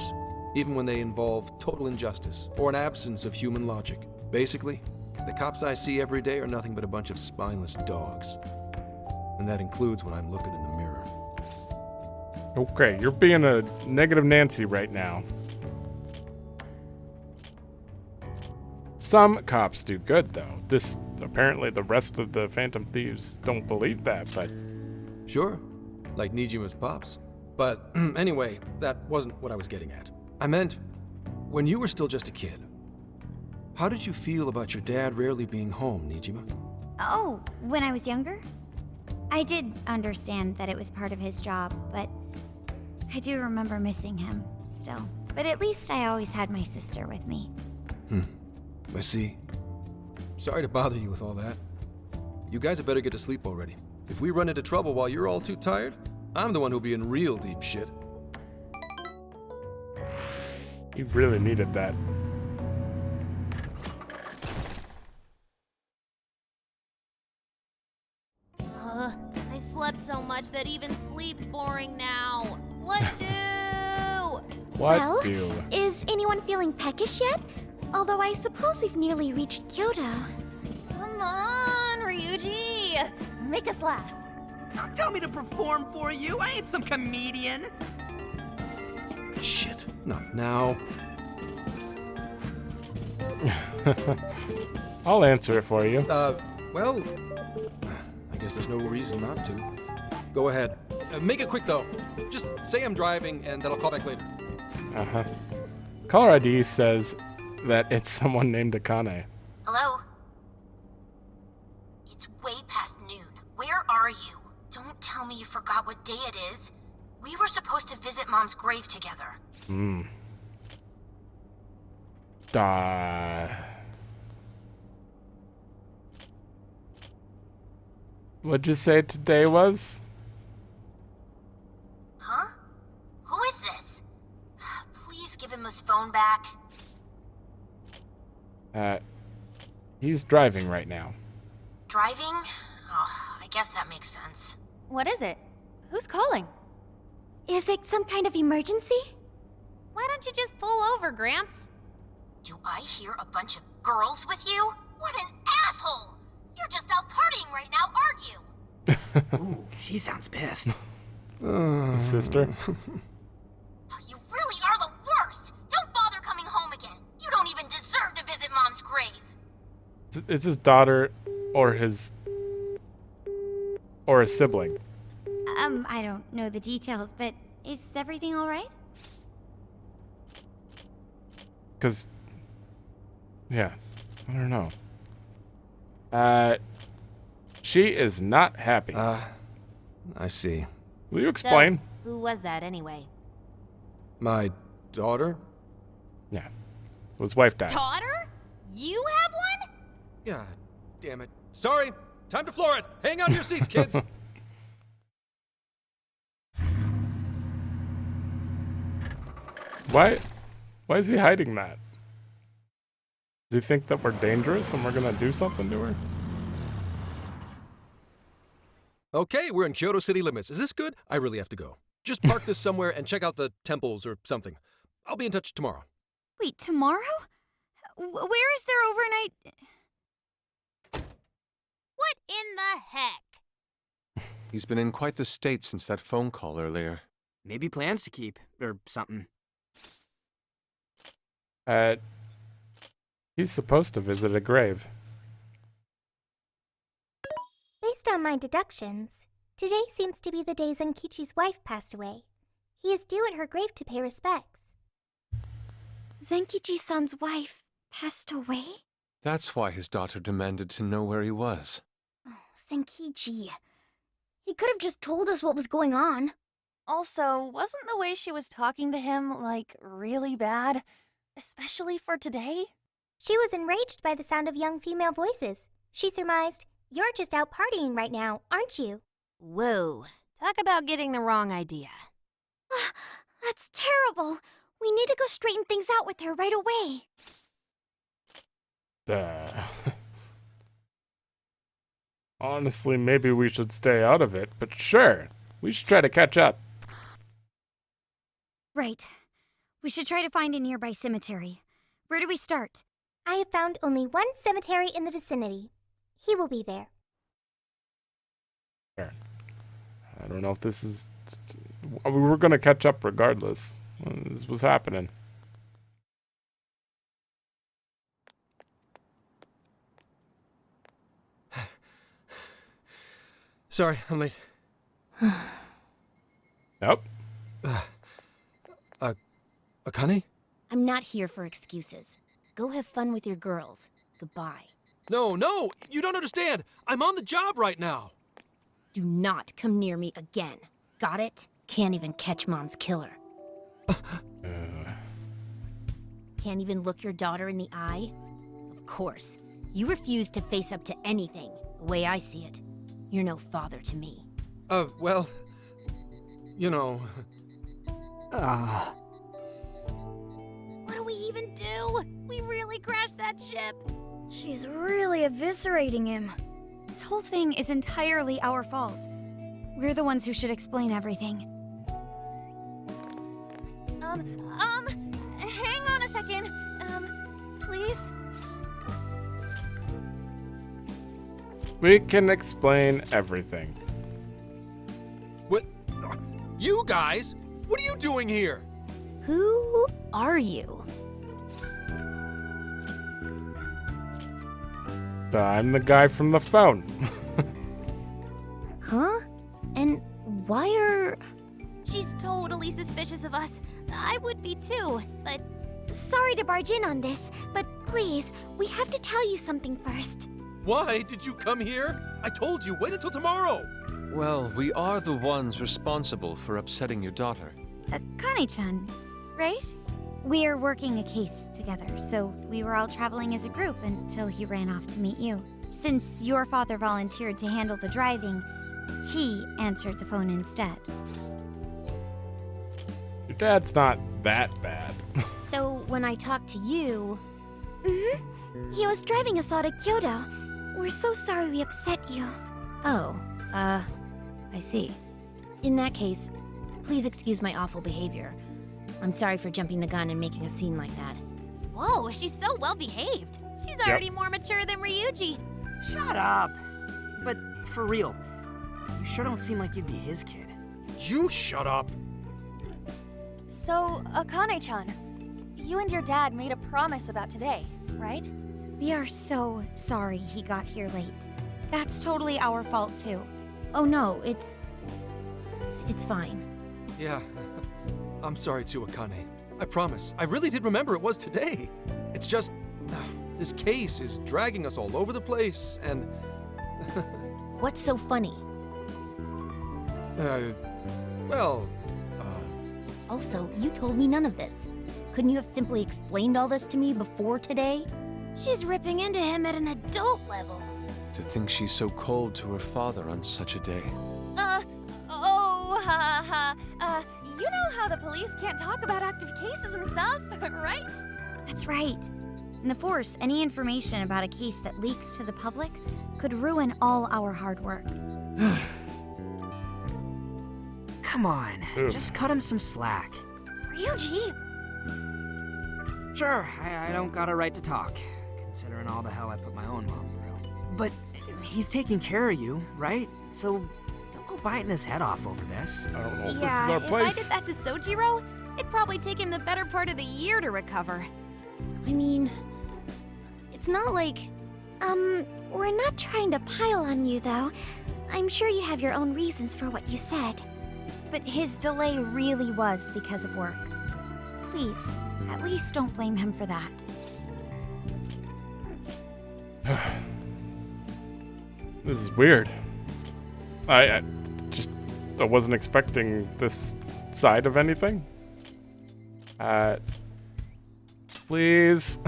S3: even when they involve total injustice or an absence of human logic. Basically, the cops I see every day are nothing but a bunch of spineless dogs. And that includes when I'm looking in the mirror.
S1: Okay, you're being a negative Nancy right now. Some cops do good, though. Apparently the rest of the Phantom Thieves don't believe that, but...
S3: Sure, like Nijima's pops. But anyway, that wasn't what I was getting at. I meant, when you were still just a kid, how did you feel about your dad rarely being home, Nijima?
S5: Oh, when I was younger? I did understand that it was part of his job, but I do remember missing him still. But at least I always had my sister with me.
S3: I see. Sorry to bother you with all that. You guys had better get to sleep already. If we run into trouble while you're all too tired, I'm the one who'll be in real deep shit.
S1: You really needed that.
S9: I slept so much that even sleep's boring now. What do?
S1: What
S2: Well,
S1: do?
S2: Is anyone feeling peckish yet? Although I suppose we've nearly reached Kyoto.
S7: Come on, Ryuji! Make us laugh.
S8: Don't tell me to perform for you. I ain't some comedian.
S3: Shit, not now.
S1: I'll answer it for you.
S3: Well, I guess there's no reason not to. Go ahead. Make it quick, though. Just say I'm driving, and then I'll call back later.
S1: Uh-huh. Caller ID says that it's someone named Akane.
S6: Hello? It's way past noon. Where are you? Don't tell me you forgot what day it is. We were supposed to visit Mom's grave together.
S1: What'd you say today was?
S6: Huh? Who is this? Please give him his phone back.
S1: He's driving right now.
S6: Driving? Oh, I guess that makes sense.
S7: What is it? Who's calling?
S2: Is it some kind of emergency?
S9: Why don't you just pull over, Gramps?
S6: Do I hear a bunch of girls with you? What an asshole! You're just out partying right now, aren't you?
S8: Ooh, she sounds pissed.
S1: Sister?
S6: You really are the worst! Don't bother coming home again. You don't even deserve to visit Mom's grave.
S1: Is his daughter or a sibling?
S5: I don't know the details, but is everything all right?
S1: Because, yeah, I don't know. She is not happy.
S3: I see.
S1: Will you explain?
S9: So, who was that anyway?
S3: My daughter?
S1: Yeah. So his wife died.
S9: Daughter? You have one?
S3: God damn it. Sorry, time to floor it. Hang on to your seats, kids.
S1: Why Why is he hiding that? Does he think that we're dangerous and we're gonna do something to her?
S3: Okay, we're in Kyoto city limits. Is this good? I really have to go. Just park this somewhere and check out the temples or something. I'll be in touch tomorrow.
S5: Wait, tomorrow? Where is their overnight?
S9: What in the heck?
S4: He's been in quite the state since that phone call earlier.
S8: Maybe plans to keep, or something.
S1: He's supposed to visit a grave.
S10: Based on my deductions, today seems to be the day Zenkichi's wife passed away. He is due at her grave to pay respects.
S5: Zenkichi-san's wife passed away?
S4: That's why his daughter demanded to know where he was.
S2: Oh, Zenkichi. He could have just told us what was going on.
S7: Also, wasn't the way she was talking to him, like, really bad? Especially for today?
S10: She was enraged by the sound of young female voices. She surmised, "You're just out partying right now, aren't you?"
S9: Whoa. Talk about getting the wrong idea.
S5: That's terrible. We need to go straighten things out with her right away.
S1: Honestly, maybe we should stay out of it, but sure, we should try to catch up.
S5: Right. We should try to find a nearby cemetery. Where do we start?
S10: I have found only one cemetery in the vicinity. He will be there.
S1: I don't know if this is... We were going to catch up regardless. This was happening.
S3: Sorry, I'm late.
S1: Nope.
S3: Akane?
S2: I'm not here for excuses. Go have fun with your girls. Goodbye.
S3: No, you don't understand. I'm on the job right now.
S2: Do not come near me again. Got it? Can't even catch Mom's killer. Can't even look your daughter in the eye? Of course. You refuse to face up to anything, the way I see it. You're no father to me.
S3: Well, you know...
S9: What do we even do? We really crashed that ship.
S2: She's really eviscerating him.
S5: This whole thing is entirely our fault. We're the ones who should explain everything.
S7: Hang on a second. Please?
S1: We can explain everything.
S3: What? You guys? What are you doing here?
S2: Who are you?
S1: I'm the guy from the phone.
S2: Huh? And why are...
S9: She's totally suspicious of us. I would be too, but
S5: Sorry to barge in on this, but please, we have to tell you something first.
S3: Why did you come here? I told you, wait until tomorrow.
S4: Well, we are the ones responsible for upsetting your daughter.
S5: Akane-chan, right? We're working a case together, so we were all traveling as a group until he ran off to meet you. Since your father volunteered to handle the driving, he answered the phone instead.
S1: Your dad's not that bad.
S2: So when I talked to you...
S5: He was driving us out of Kyoto. We're so sorry we upset you.
S2: Oh, I see. In that case, please excuse my awful behavior. I'm sorry for jumping the gun and making a scene like that.
S9: whoa, she's so well behaved. She's already more mature than Ryuji.
S8: Shut up! But for real, you sure don't seem like you'd be his kid.
S3: You shut up.
S7: So, Akane-chan, you and your dad made a promise about today, right?
S5: We are so sorry he got here late. That's totally our fault too.
S2: Oh no, it's fine.
S3: Yeah, I'm sorry too, Akane. I promise. I really did remember it was today. It's just, this case is dragging us all over the place, and...
S2: What's so funny?
S3: Well,
S2: Also, you told me none of this. Couldn't you have simply explained all this to me before today?
S9: She's ripping into him at an adult level.
S4: To think she's so
S7: You know how the police can't talk about active cases and stuff, right?
S5: That's right. In the Force, any information about a case that leaks to the public could ruin all our hard work.
S8: Come on, just cut him some slack.
S5: Ryuji!
S8: Sure, I don't got a right to talk, considering all the hell I put my own mom through. But he's taking care of you, right? So don't go biting his head off over this.
S1: I don't know if
S9: Yeah,
S1: this is our place.
S9: if I did that to Sojiro, it'd probably take him the better part of the year to recover. I mean, it's not like...
S10: We're not trying to pile on you, though. I'm sure you have your own reasons for what you said.
S5: But his delay really was because of work. Please, at least don't blame him for that.
S1: This is weird. I wasn't expecting this side of anything. Please.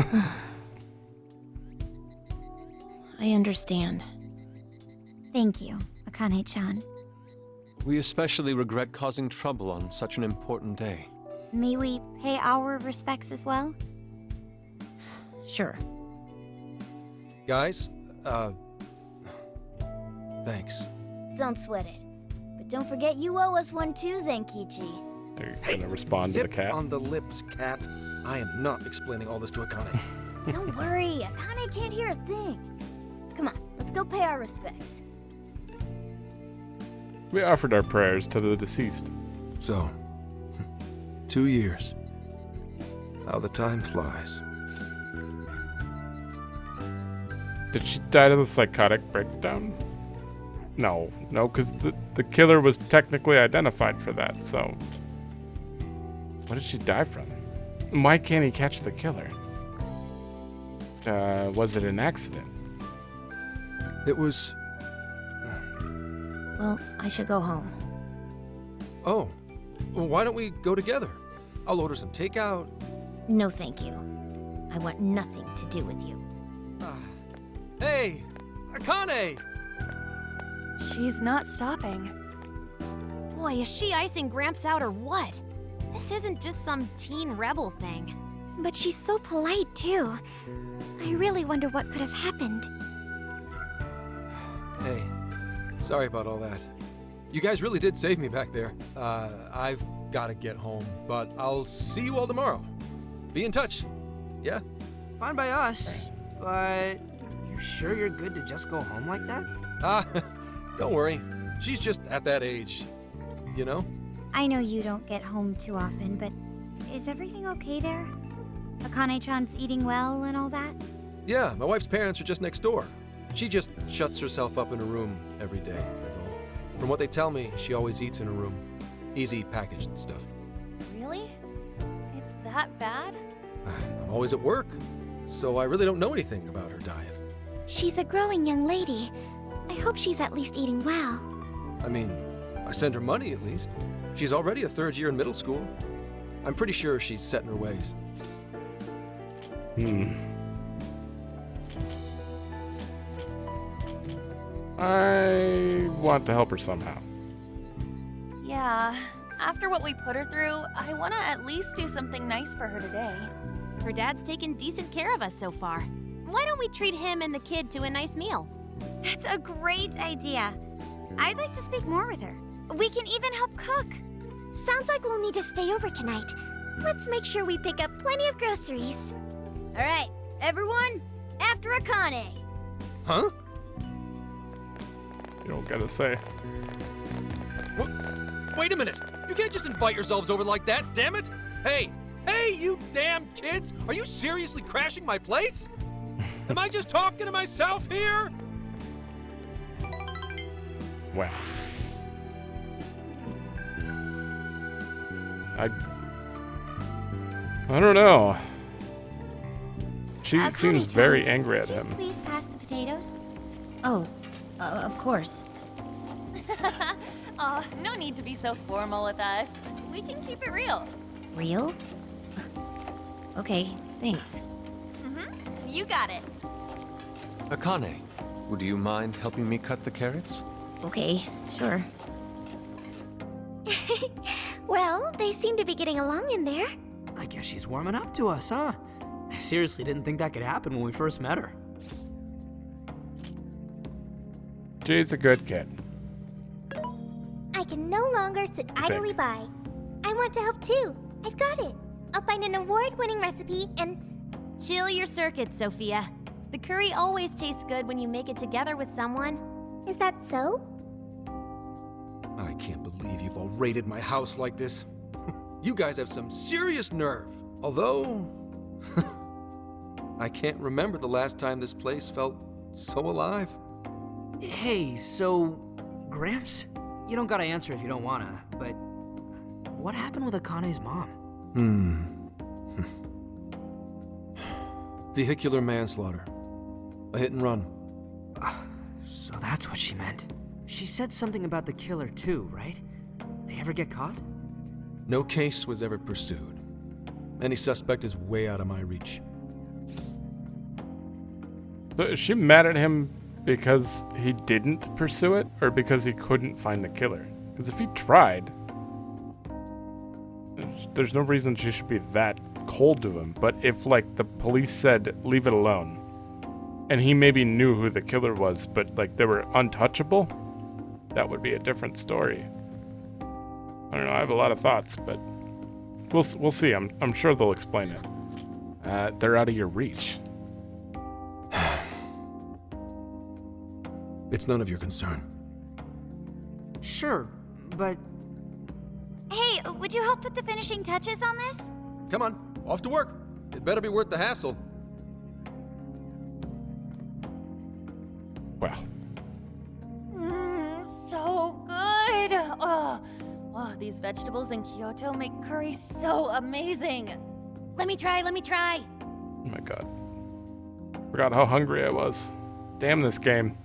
S2: I understand.
S5: Thank you, Akane-chan.
S4: We especially regret causing trouble on such an important day.
S5: May we pay our respects as well?
S2: Sure.
S3: Guys, thanks.
S2: Don't sweat it. But don't forget you owe us one too, Zenkichi.
S1: They're gonna respond to the
S3: Zip
S1: cat.
S3: on the lips, cat. I am not explaining all this to Akane.
S2: Don't worry, Akane can't hear a thing. Come on, let's go pay our respects.
S1: We offered our prayers to the deceased.
S3: So, 2 years. How the time flies.
S1: Did she die to the psychotic breakdown? No, because the killer was technically identified for that, so... What did she die from? And why can't he catch the killer? Was it an accident?
S3: It was...
S2: Well, I should go home.
S3: Oh, well, why don't we go together? I'll order some takeout.
S2: No, thank you. I want nothing to do with you.
S3: Hey, Akane!
S7: She's not stopping.
S9: Boy, is she icing Gramps out or what? This isn't just some teen rebel thing.
S10: But she's so polite, too. I really wonder what could have happened.
S3: Hey, sorry about all that. You guys really did save me back there. I've got to get home, but I'll see you all tomorrow. Be in touch. Yeah?
S8: Fine by us, but you sure you're good to just go home like that?
S3: Don't worry. She's just at that age, you know?
S5: I know you don't get home too often, but is everything okay there? Akane-chan's eating well and all that?
S3: Yeah, my wife's parents are just next door. She just shuts herself up in her room every day, that's all. From what they tell me, she always eats in her room. Easy packaged stuff.
S7: Really? It's that bad?
S3: I'm always at work, so I really don't know anything about her diet.
S10: She's a growing young lady. I hope she's at least eating well.
S3: I mean, I send her money at least. She's already a third year in middle school. I'm pretty sure she's set in her ways.
S1: I want to help her somehow.
S7: Yeah. After what we put her through, I want to at least do something nice for her today.
S9: Her dad's taken decent care of us so far. Why don't we treat him and the kid to a nice meal?
S5: That's a great idea. I'd like to speak more with her. We can even help cook.
S10: Sounds like we'll need to stay over tonight. Let's make sure we pick up plenty of groceries.
S2: All right, everyone, after Akane.
S3: Huh?
S1: You don't gotta say.
S3: What? Wait a minute! You can't just invite yourselves over like that, damn it! Hey! Hey, you damn kids! Are you seriously crashing my place? Am I just talking to myself here?
S1: Wow. I don't know. She seems
S5: Akane-chan,
S1: very angry at
S5: could you
S1: him.
S5: Please pass the potatoes.
S2: Oh, of course.
S7: Aw, no need to be so formal with us. We can keep it real.
S2: Real? Okay, thanks.
S7: You got it.
S4: Akane, would you mind helping me cut the carrots?
S2: Okay, sure.
S10: Well, they seem to be getting along in there.
S8: I guess she's warming up to us, huh? I seriously didn't think that could happen when we first met her.
S1: Jay's a good kid.
S10: I can no longer sit idly by. I want to help too. I've got it. I'll find an award-winning recipe and...
S9: Chill your circuits, Sophia. The curry always tastes good when you make it together with someone.
S10: Is that so?
S3: I can't believe you've all raided my house like this. You guys have some serious nerve. Although, I can't remember the last time this place felt so alive.
S8: Hey, so... Gramps? You don't gotta answer if you don't wanna, but... What happened with Akane's mom?
S3: Vehicular manslaughter. A hit and run.
S8: So that's what she meant. She said something about the killer too, right? They ever get caught?
S3: No case was ever pursued. Any suspect is way out of my reach.
S1: So is she mad at him because he didn't pursue it, or because he couldn't find the killer? Because if he tried, there's no reason she should be that cold to him. But if, like, the police said, leave it alone, and he maybe knew who the killer was, but, like, they were untouchable, that would be a different story. I don't know, I have a lot of thoughts, but we'll see. I'm sure they'll explain it. They're out of your reach.
S3: It's none of your concern.
S8: Sure, but...
S5: Hey, would you help put the finishing touches on this?
S3: Come on, off to work. It better be worth the hassle.
S1: Well,
S7: So good. Oh, these vegetables in Kyoto make curry so amazing.
S9: Let me try.
S1: oh my god. Forgot how hungry I was. Damn this game.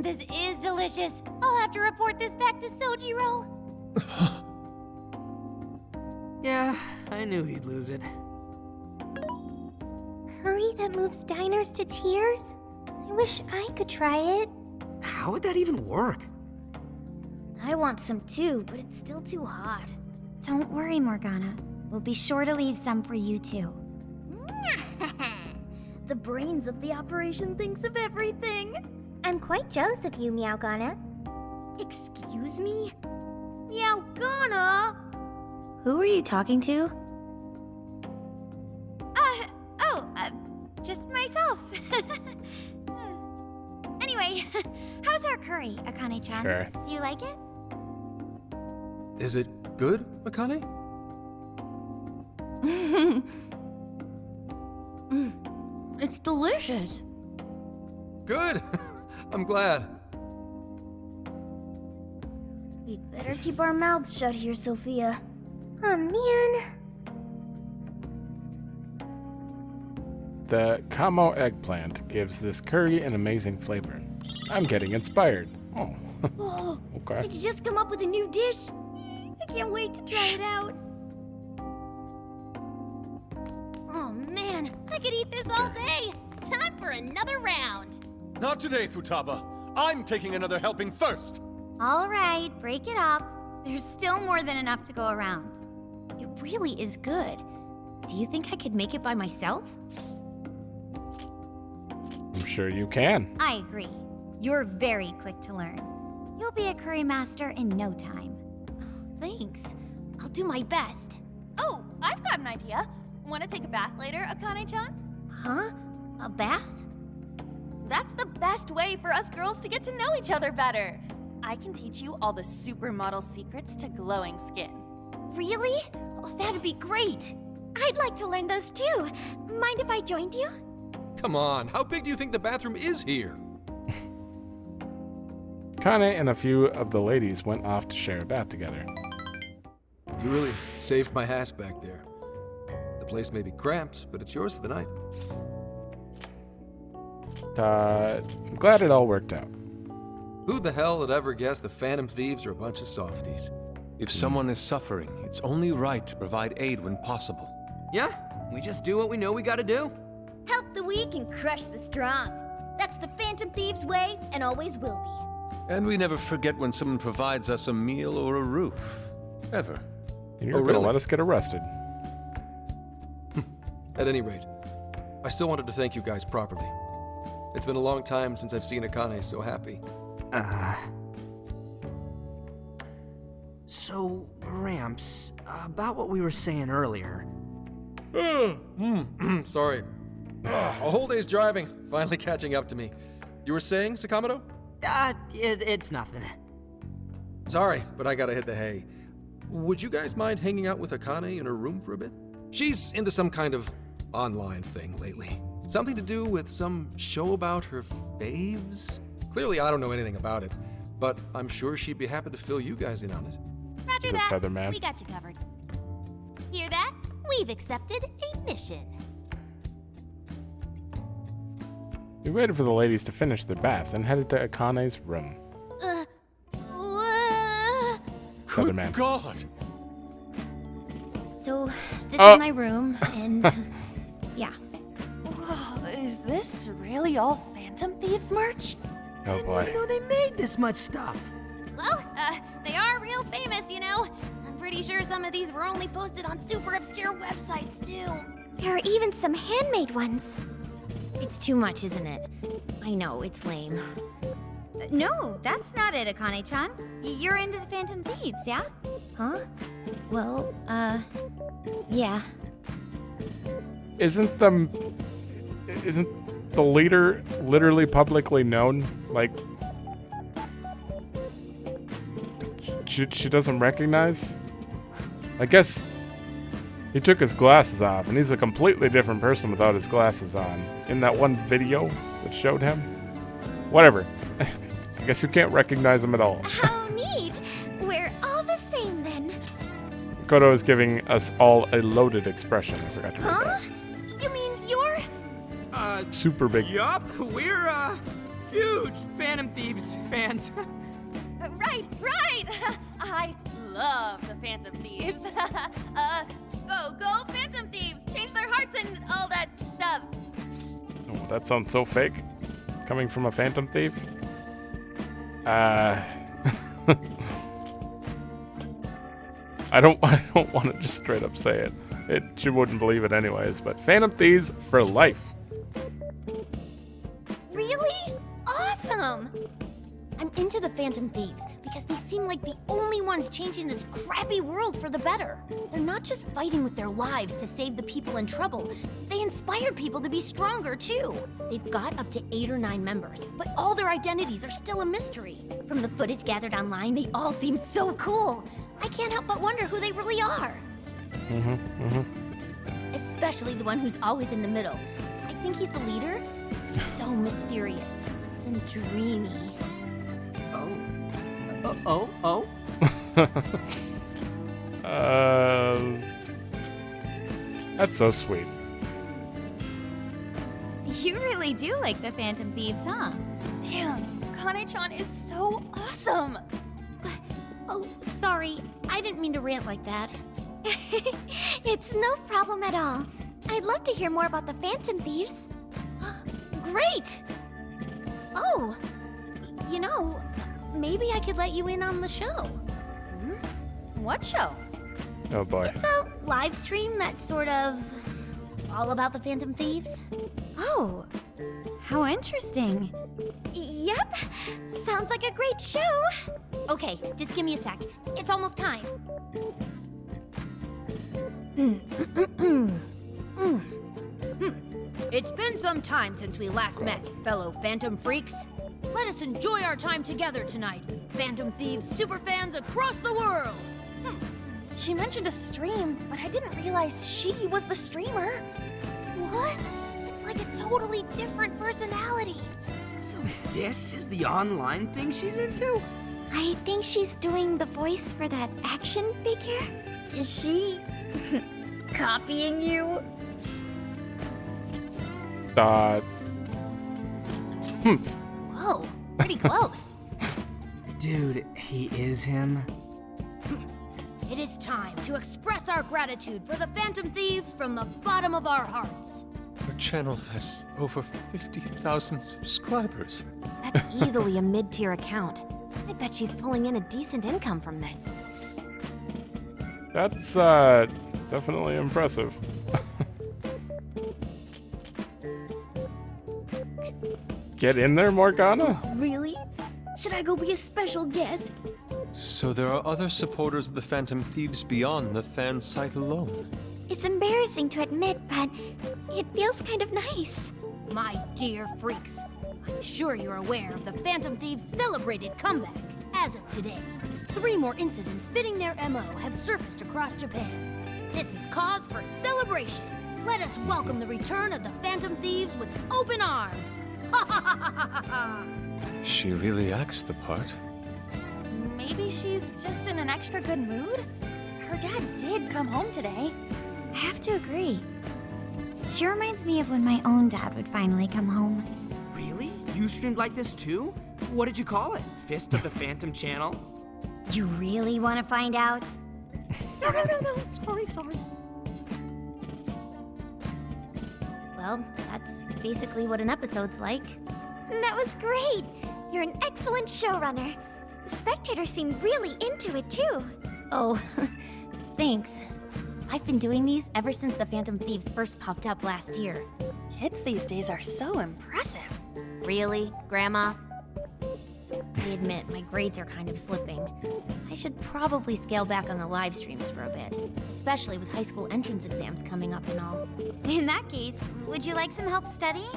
S9: This is delicious. I'll have to report this back to Sojiro.
S8: Yeah, I knew he'd lose it.
S10: Curry that moves diners to tears? I wish I could try it.
S8: How would that even work?
S2: I want some too, but it's still too hot.
S5: Don't worry, Morgana. We'll be sure to leave some for you too.
S2: The brains of the operation thinks of everything.
S10: I'm quite jealous of you, Meowgana.
S2: Excuse me? Meowgana?
S9: Who are you talking to?
S5: Just myself. Anyway, how's our curry, Akane-chan?
S1: Sure.
S5: Do you like it?
S3: Is it good, Akane?
S9: It's delicious.
S3: Good! I'm glad.
S2: We'd better keep our mouths shut here, Sophia.
S10: Oh man.
S1: The Kamo eggplant gives this curry an amazing flavor. I'm getting inspired. Oh,
S2: Oh,
S1: okay.
S2: did you just come up with a new dish? I can't wait to try it out.
S9: Oh man, I could eat this all day. Time for another round.
S4: Not today, Futaba. I'm taking another helping first.
S5: All right, break it up. There's still more than enough to go around.
S9: It really is good. Do you think I could make it by myself?
S1: I'm sure you can.
S5: I agree. You're very quick to learn. You'll be a curry master in no time.
S9: Thanks. I'll do my best.
S7: Oh, I've got an idea. Want to take a bath later, Akane-chan?
S2: Huh? A bath?
S7: That's the best way for us girls to get to know each other better. I can teach you all the supermodel secrets to glowing skin.
S2: Really? Oh, that'd be great. I'd like to learn those too. Mind if I joined you?
S3: Come on, how big do you think the bathroom is here?
S1: Kane and a few of the ladies went off to share a bath together.
S3: You really saved my ass back there. The place may be cramped, but it's yours for the night.
S1: I'm glad it all worked out.
S3: Who the hell would ever guess the Phantom Thieves are a bunch of softies?
S4: If someone is suffering, it's only right to provide aid when possible.
S8: Yeah, we just do what we know we gotta do.
S2: Help the weak and crush the strong. That's the Phantom Thieves way and always will be.
S4: And we never forget when someone provides us a meal or a roof. Ever.
S1: And you're
S3: Oh,
S1: gonna
S3: really?
S1: let us get arrested.
S3: At any rate, I still wanted to thank you guys properly. It's been a long time since I've seen Akane so happy.
S8: So, Gramps, about what we were saying earlier.
S3: Sorry. A whole day's driving, finally catching up to me. You were saying, Sakamoto?
S8: It's nothing.
S3: Sorry, but I gotta hit the hay. Would you guys mind hanging out with Akane in her room for a bit? She's into some kind of online thing lately. Something to do with some show about her faves? Clearly, I don't know anything about it, but I'm sure she'd be happy to fill you guys in on it.
S9: Roger
S1: Good
S9: that.
S1: Featherman.
S9: We got you covered. Hear that? We've accepted a mission.
S1: We waited for the ladies to finish their bath and headed to Akane's room. Featherman.
S4: God!
S2: So, this
S1: Oh.
S2: is my room, and yeah.
S7: Whoa, is this really all Phantom Thieves merch?
S1: Oh boy.
S8: You know they made this much stuff.
S9: Well, they are real famous, you know. I'm pretty sure some of these were only posted on super obscure websites, too.
S10: There are even some handmade ones.
S2: It's too much, isn't it? I know, it's lame.
S5: No, that's not it, Akane-chan. You're into the Phantom Thieves, yeah?
S2: Huh? Well, yeah.
S1: Isn't the leader literally publicly known? Like, she doesn't recognize? I guess he took his glasses off, and he's a completely different person without his glasses on. In that one video that showed him? Whatever. I guess you can't recognize him at all.
S10: How neat! We're all the same then.
S1: Kodo is giving us all a loaded expression. I forgot to read
S10: Huh? You mean you're...
S1: that. Super big.
S8: Yup, we're, huge Phantom Thieves fans.
S7: Right! I love the Phantom Thieves. Go Phantom Thieves! Change their hearts and all that stuff.
S1: Oh, that sounds so fake. Coming from a phantom thief. I don't want to just straight up say it. She wouldn't believe it anyways, but Phantom Thieves for life.
S2: Really? Awesome! I'm into the Phantom Thieves because they seem like the only ones changing this crappy world for the better. They're not just fighting with their lives to save the people in trouble, they inspire people to be stronger too. They've got up to 8 or 9 members, but all their identities are still a mystery. From the footage gathered online, they all seem so cool. I can't help but wonder who they really are. Especially the one who's always in the middle. I think he's the leader. He's so mysterious and dreamy.
S8: Oh.
S1: That's so sweet.
S5: You really do like the Phantom Thieves, huh?
S7: Damn, Kane-chan is so awesome.
S2: Oh, sorry. I didn't mean to rant like that.
S10: It's no problem at all. I'd love to hear more about the Phantom Thieves.
S2: Great! Oh, you know, maybe I could let you in on the show.
S7: What show?
S1: Oh boy.
S2: It's a live stream that's sort of all about the Phantom Thieves.
S5: Oh, how interesting.
S10: Yep, sounds like a great show.
S2: Okay, just give me a sec. It's almost time.
S11: It's been some time since we last met, fellow Phantom Freaks. Let us enjoy our time together tonight, Phantom Thieves superfans across the world!
S7: She mentioned a stream, but I didn't realize she was the streamer.
S2: What? It's like a totally different personality.
S8: So this is the online thing she's into?
S10: I think she's doing the voice for that action figure.
S2: Is she copying you? Whoa, pretty close.
S8: Dude, he is him.
S11: It is time to express our gratitude for the Phantom Thieves from the bottom of our hearts.
S4: Our channel has over 50,000 subscribers.
S2: That's easily a mid-tier account.
S9: I bet she's pulling in a decent income from this.
S1: That's definitely impressive. Get in there, Morgana?
S2: Really? Should I go be a special guest?
S4: So there are other supporters of the Phantom Thieves beyond the fan site alone.
S10: It's embarrassing to admit, but it feels kind of nice.
S11: My dear freaks, I'm sure you're aware of the Phantom Thieves' celebrated comeback. As of today, 3 more incidents fitting their MO have surfaced across Japan. This is cause for celebration. Let us welcome the return of the Phantom Thieves with open arms. Ha ha ha ha ha ha!
S4: She really acts the part.
S7: Maybe she's just in an extra good mood? Her dad did come home today.
S5: I have to agree. She reminds me of when my own dad would finally come home.
S8: Really? You streamed like this too? What did you call it? Fist of the Phantom channel?
S5: You really want to find out?
S8: No. Sorry.
S2: Well, that's basically what an episode's like.
S10: That was great. You're an excellent showrunner. The spectators seem really into it too.
S2: Oh, thanks. I've been doing these ever since the Phantom Thieves first popped up last year.
S7: Kids these days are so impressive.
S2: Really, Grandma? I admit, my grades are kind of slipping. I should probably scale back on the live streams for a bit, especially with high school entrance exams coming up and all.
S5: In that case, would you like some help studying?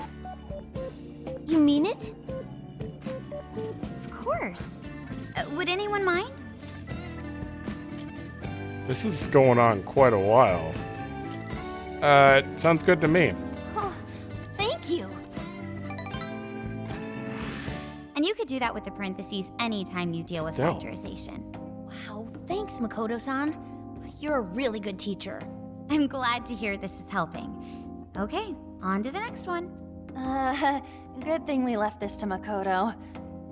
S2: You mean it?
S5: Of course. Would anyone mind?
S1: This is going on quite a while. Sounds good to me.
S2: Oh, thank you.
S5: And you could do that with the parentheses anytime you deal with
S1: Still.
S5: factorization.
S2: Wow, thanks, Makoto-san. You're a really good teacher.
S5: I'm glad to hear this is helping. Okay, on to the next one.
S7: Good thing we left this to Makoto.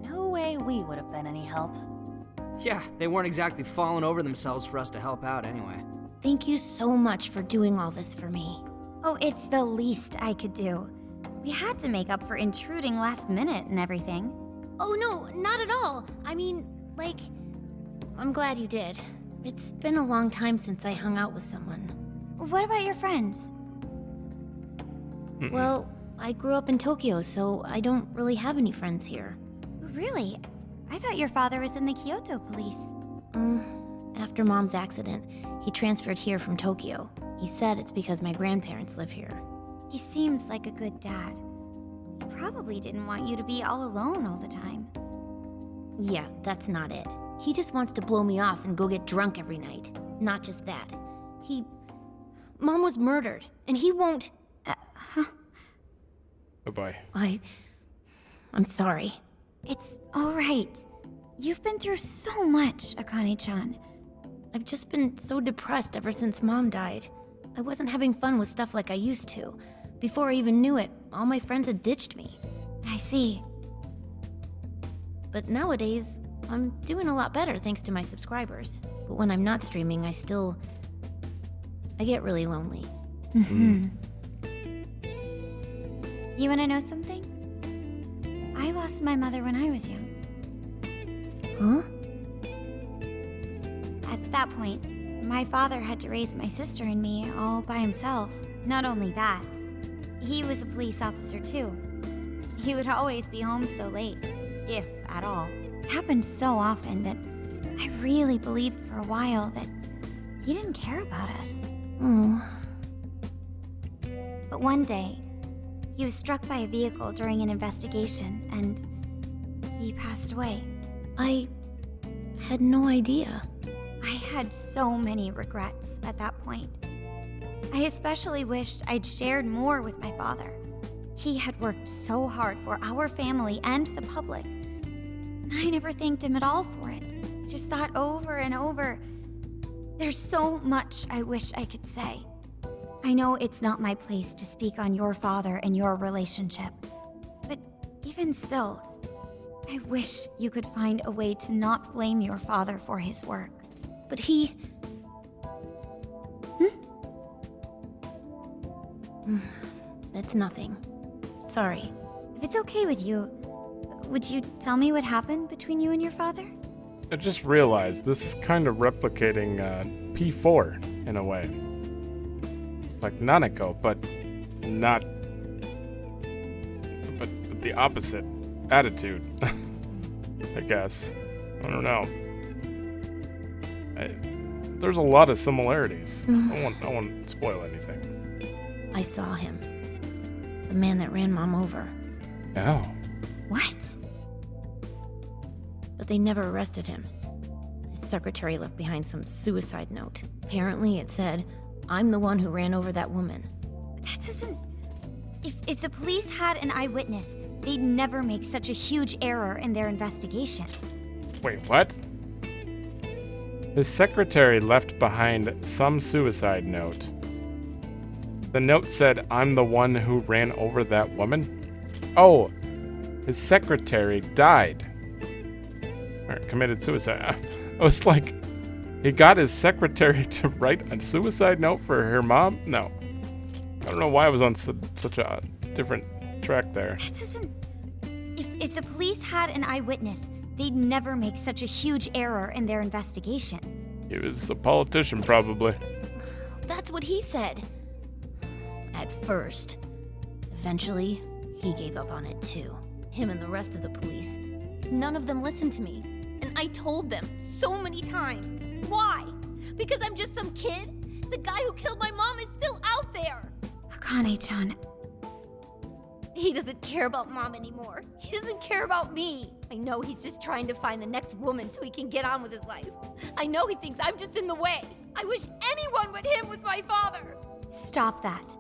S7: No way we would have been any help.
S8: Yeah, they weren't exactly falling over themselves for us to help out anyway.
S2: Thank you so much for doing all this for me.
S5: Oh, it's the least I could do. We had to make up for intruding last minute and everything.
S2: Oh no, not at all. I mean, like, I'm glad you did. It's been a long time since I hung out with someone.
S5: What about your friends?
S2: Well, I grew up in Tokyo, so I don't really have any friends here.
S5: Really? I thought your father was in the Kyoto police.
S2: After Mom's accident, he transferred here from Tokyo. He said it's because my grandparents live here.
S5: He seems like a good dad. He probably didn't want you to be all alone all the time.
S2: Yeah, that's not it. He just wants to blow me off and go get drunk every night. Not just that. Mom was murdered, and he won't...
S1: Bye-bye.
S2: I'm sorry.
S5: It's all right. You've been through so much, Akane-chan.
S2: I've just been so depressed ever since Mom died. I wasn't having fun with stuff like I used to. Before I even knew it, all my friends had ditched me.
S5: I see.
S2: But nowadays, I'm doing a lot better thanks to my subscribers. But when I'm not streaming, I get really lonely.
S5: You wanna know something? I lost my mother when I was young.
S2: Huh?
S5: At that point, my father had to raise my sister and me all by himself. Not only that, he was a police officer too. He would always be home so late, if at all. It happened so often that I really believed for a while that he didn't care about us.
S2: Oh.
S5: But one day, he was struck by a vehicle during an investigation, and he passed away.
S2: I had no idea.
S5: I had so many regrets at that point. I especially wished I'd shared more with my father. He had worked so hard for our family and the public, and I never thanked him at all for it. I just thought over and over, there's so much I wish I could say. I know it's not my place to speak on your father and your relationship, but even still, I wish you could find a way to not blame your father for his work.
S2: But he... That's nothing. Sorry.
S5: If it's okay with you, Would you tell me what happened between you and your father?
S1: I just realized this is kind of replicating P4 in a way. Like Nanako, but not... But the opposite attitude, I guess. I don't know. There's a lot of similarities. I won't spoil anything.
S11: I saw him. The man that ran Mom over.
S1: Oh.
S5: What?
S11: But they never arrested him. His secretary left behind some suicide note. Apparently it said, "I'm the one who ran over that woman."
S5: That doesn't... If the police had an eyewitness, they'd never make such a huge error in their investigation.
S1: Wait, what? His secretary left behind some suicide note. The note said, "I'm the one who ran over that woman." Oh, his secretary died. Or committed suicide. I was like, he got his secretary to write a suicide note for her mom? No. I don't know why I was on such a different track there.
S5: That doesn't... If the police had an eyewitness, they'd never make such a huge error in their investigation.
S1: He was a politician, probably.
S11: That's what he said. At first. Eventually, he gave up on it too. Him and the rest of the police. None of them listened to me. And I told them so many times. Why? Because I'm just some kid? The guy who killed my mom is still out there!
S5: Akane-chan,
S11: He doesn't care about Mom anymore. He doesn't care about me. I know he's just trying to find the next woman so he can get on with his life. I know he thinks I'm just in the way. I wish anyone but him was my father.
S5: stop that.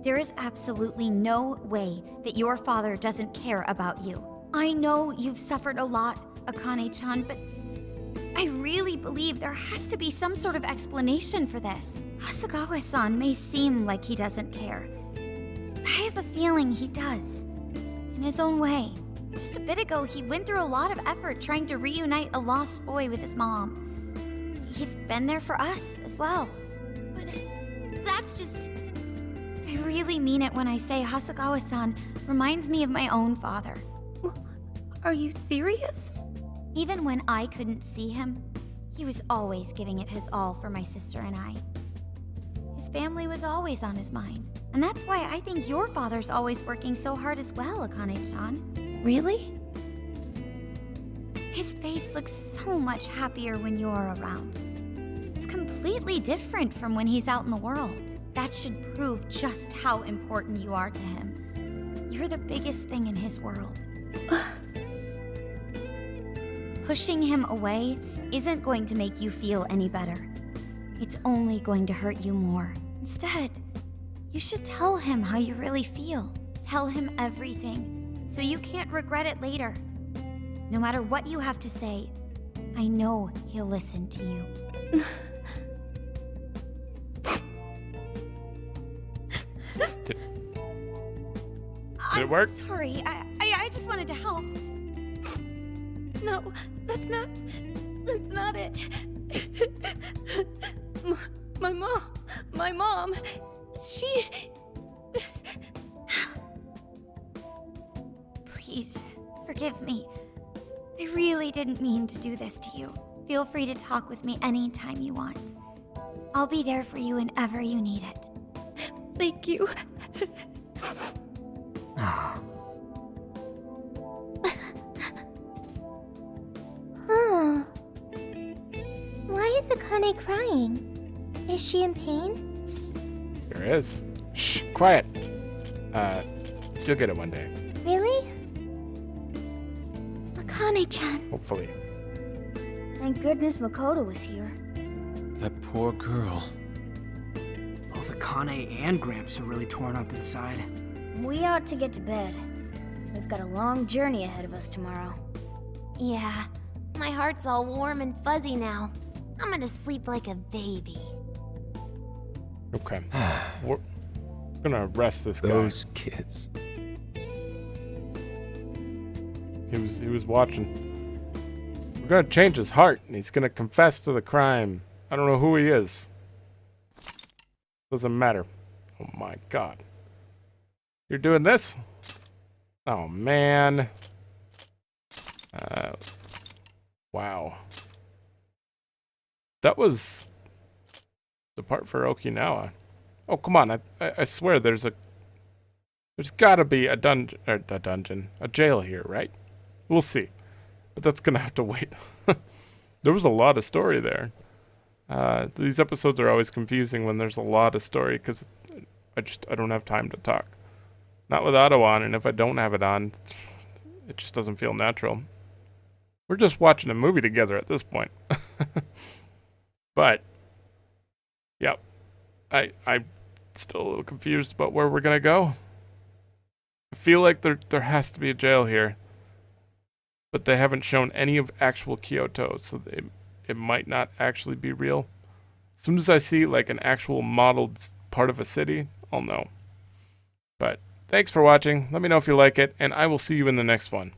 S5: There is absolutely no way that your father doesn't care about you. I know you've suffered a lot, Akane-chan, but I really believe there has to be some sort of explanation for this. Hasegawa-san may seem like he doesn't care. I have a feeling he does. In his own way. Just a bit ago, he went through a lot of effort trying to reunite a lost boy with his mom. He's been there for us as well.
S11: But that's just...
S5: I really mean it when I say Hasegawa-san reminds me of my own father.
S11: Are you serious?
S5: Even when I couldn't see him, he was always giving it his all for my sister and I. His family was always on his mind. And that's why I think your father's always working so hard as well, Akane-chan.
S11: Really?
S5: His face looks so much happier when you're around. It's completely different from when he's out in the world. That should prove just how important you are to him. You're the biggest thing in his world. Pushing him away isn't going to make you feel any better. It's only going to hurt you more. Instead, you should tell him how you really feel. Tell him everything, so you can't regret it later. No matter what you have to say, I know he'll listen to you.
S1: Did it work?
S5: I'm sorry. I just wanted to help.
S11: No, that's not it. My mom, she...
S5: Please, forgive me. I really didn't mean to do this to you. Feel free to talk with me anytime you want. I'll be there for you whenever you need it.
S11: Thank you.
S10: Huh. Why is Akane crying? Is she in pain?
S1: There is. Shh, quiet. You'll get it one day.
S10: Really? Akane-chan.
S1: Hopefully.
S2: Thank goodness Makoto was here.
S4: That poor girl.
S8: Both Akane and Gramps are really torn up inside.
S2: We ought to get to bed. We've got a long journey ahead of us tomorrow.
S9: Yeah, my heart's all warm and fuzzy now. I'm gonna sleep like a baby.
S1: Okay. We're gonna arrest this guy.
S3: Those kids.
S1: He was watching. We're gonna change his heart, and he's gonna confess to the crime. I don't know who he is. Doesn't matter. Oh my god. You're doing this? Oh, man. Wow. That was the part for Okinawa. Oh, come on. I swear there's gotta be a jail here, right? We'll see. But that's gonna have to wait. There was a lot of story there. These episodes are always confusing when there's a lot of story because I don't have time to talk. Not with auto on, and if I don't have it on, it just doesn't feel natural. We're just watching a movie together at this point. But, yep. I'm still a little confused about where we're gonna go. I feel like there has to be a jail here. But they haven't shown any of actual Kyoto, so it might not actually be real. As soon as I see like an actual modeled part of a city, I'll know. But thanks for watching. Let me know if you like it, and I will see you in the next one.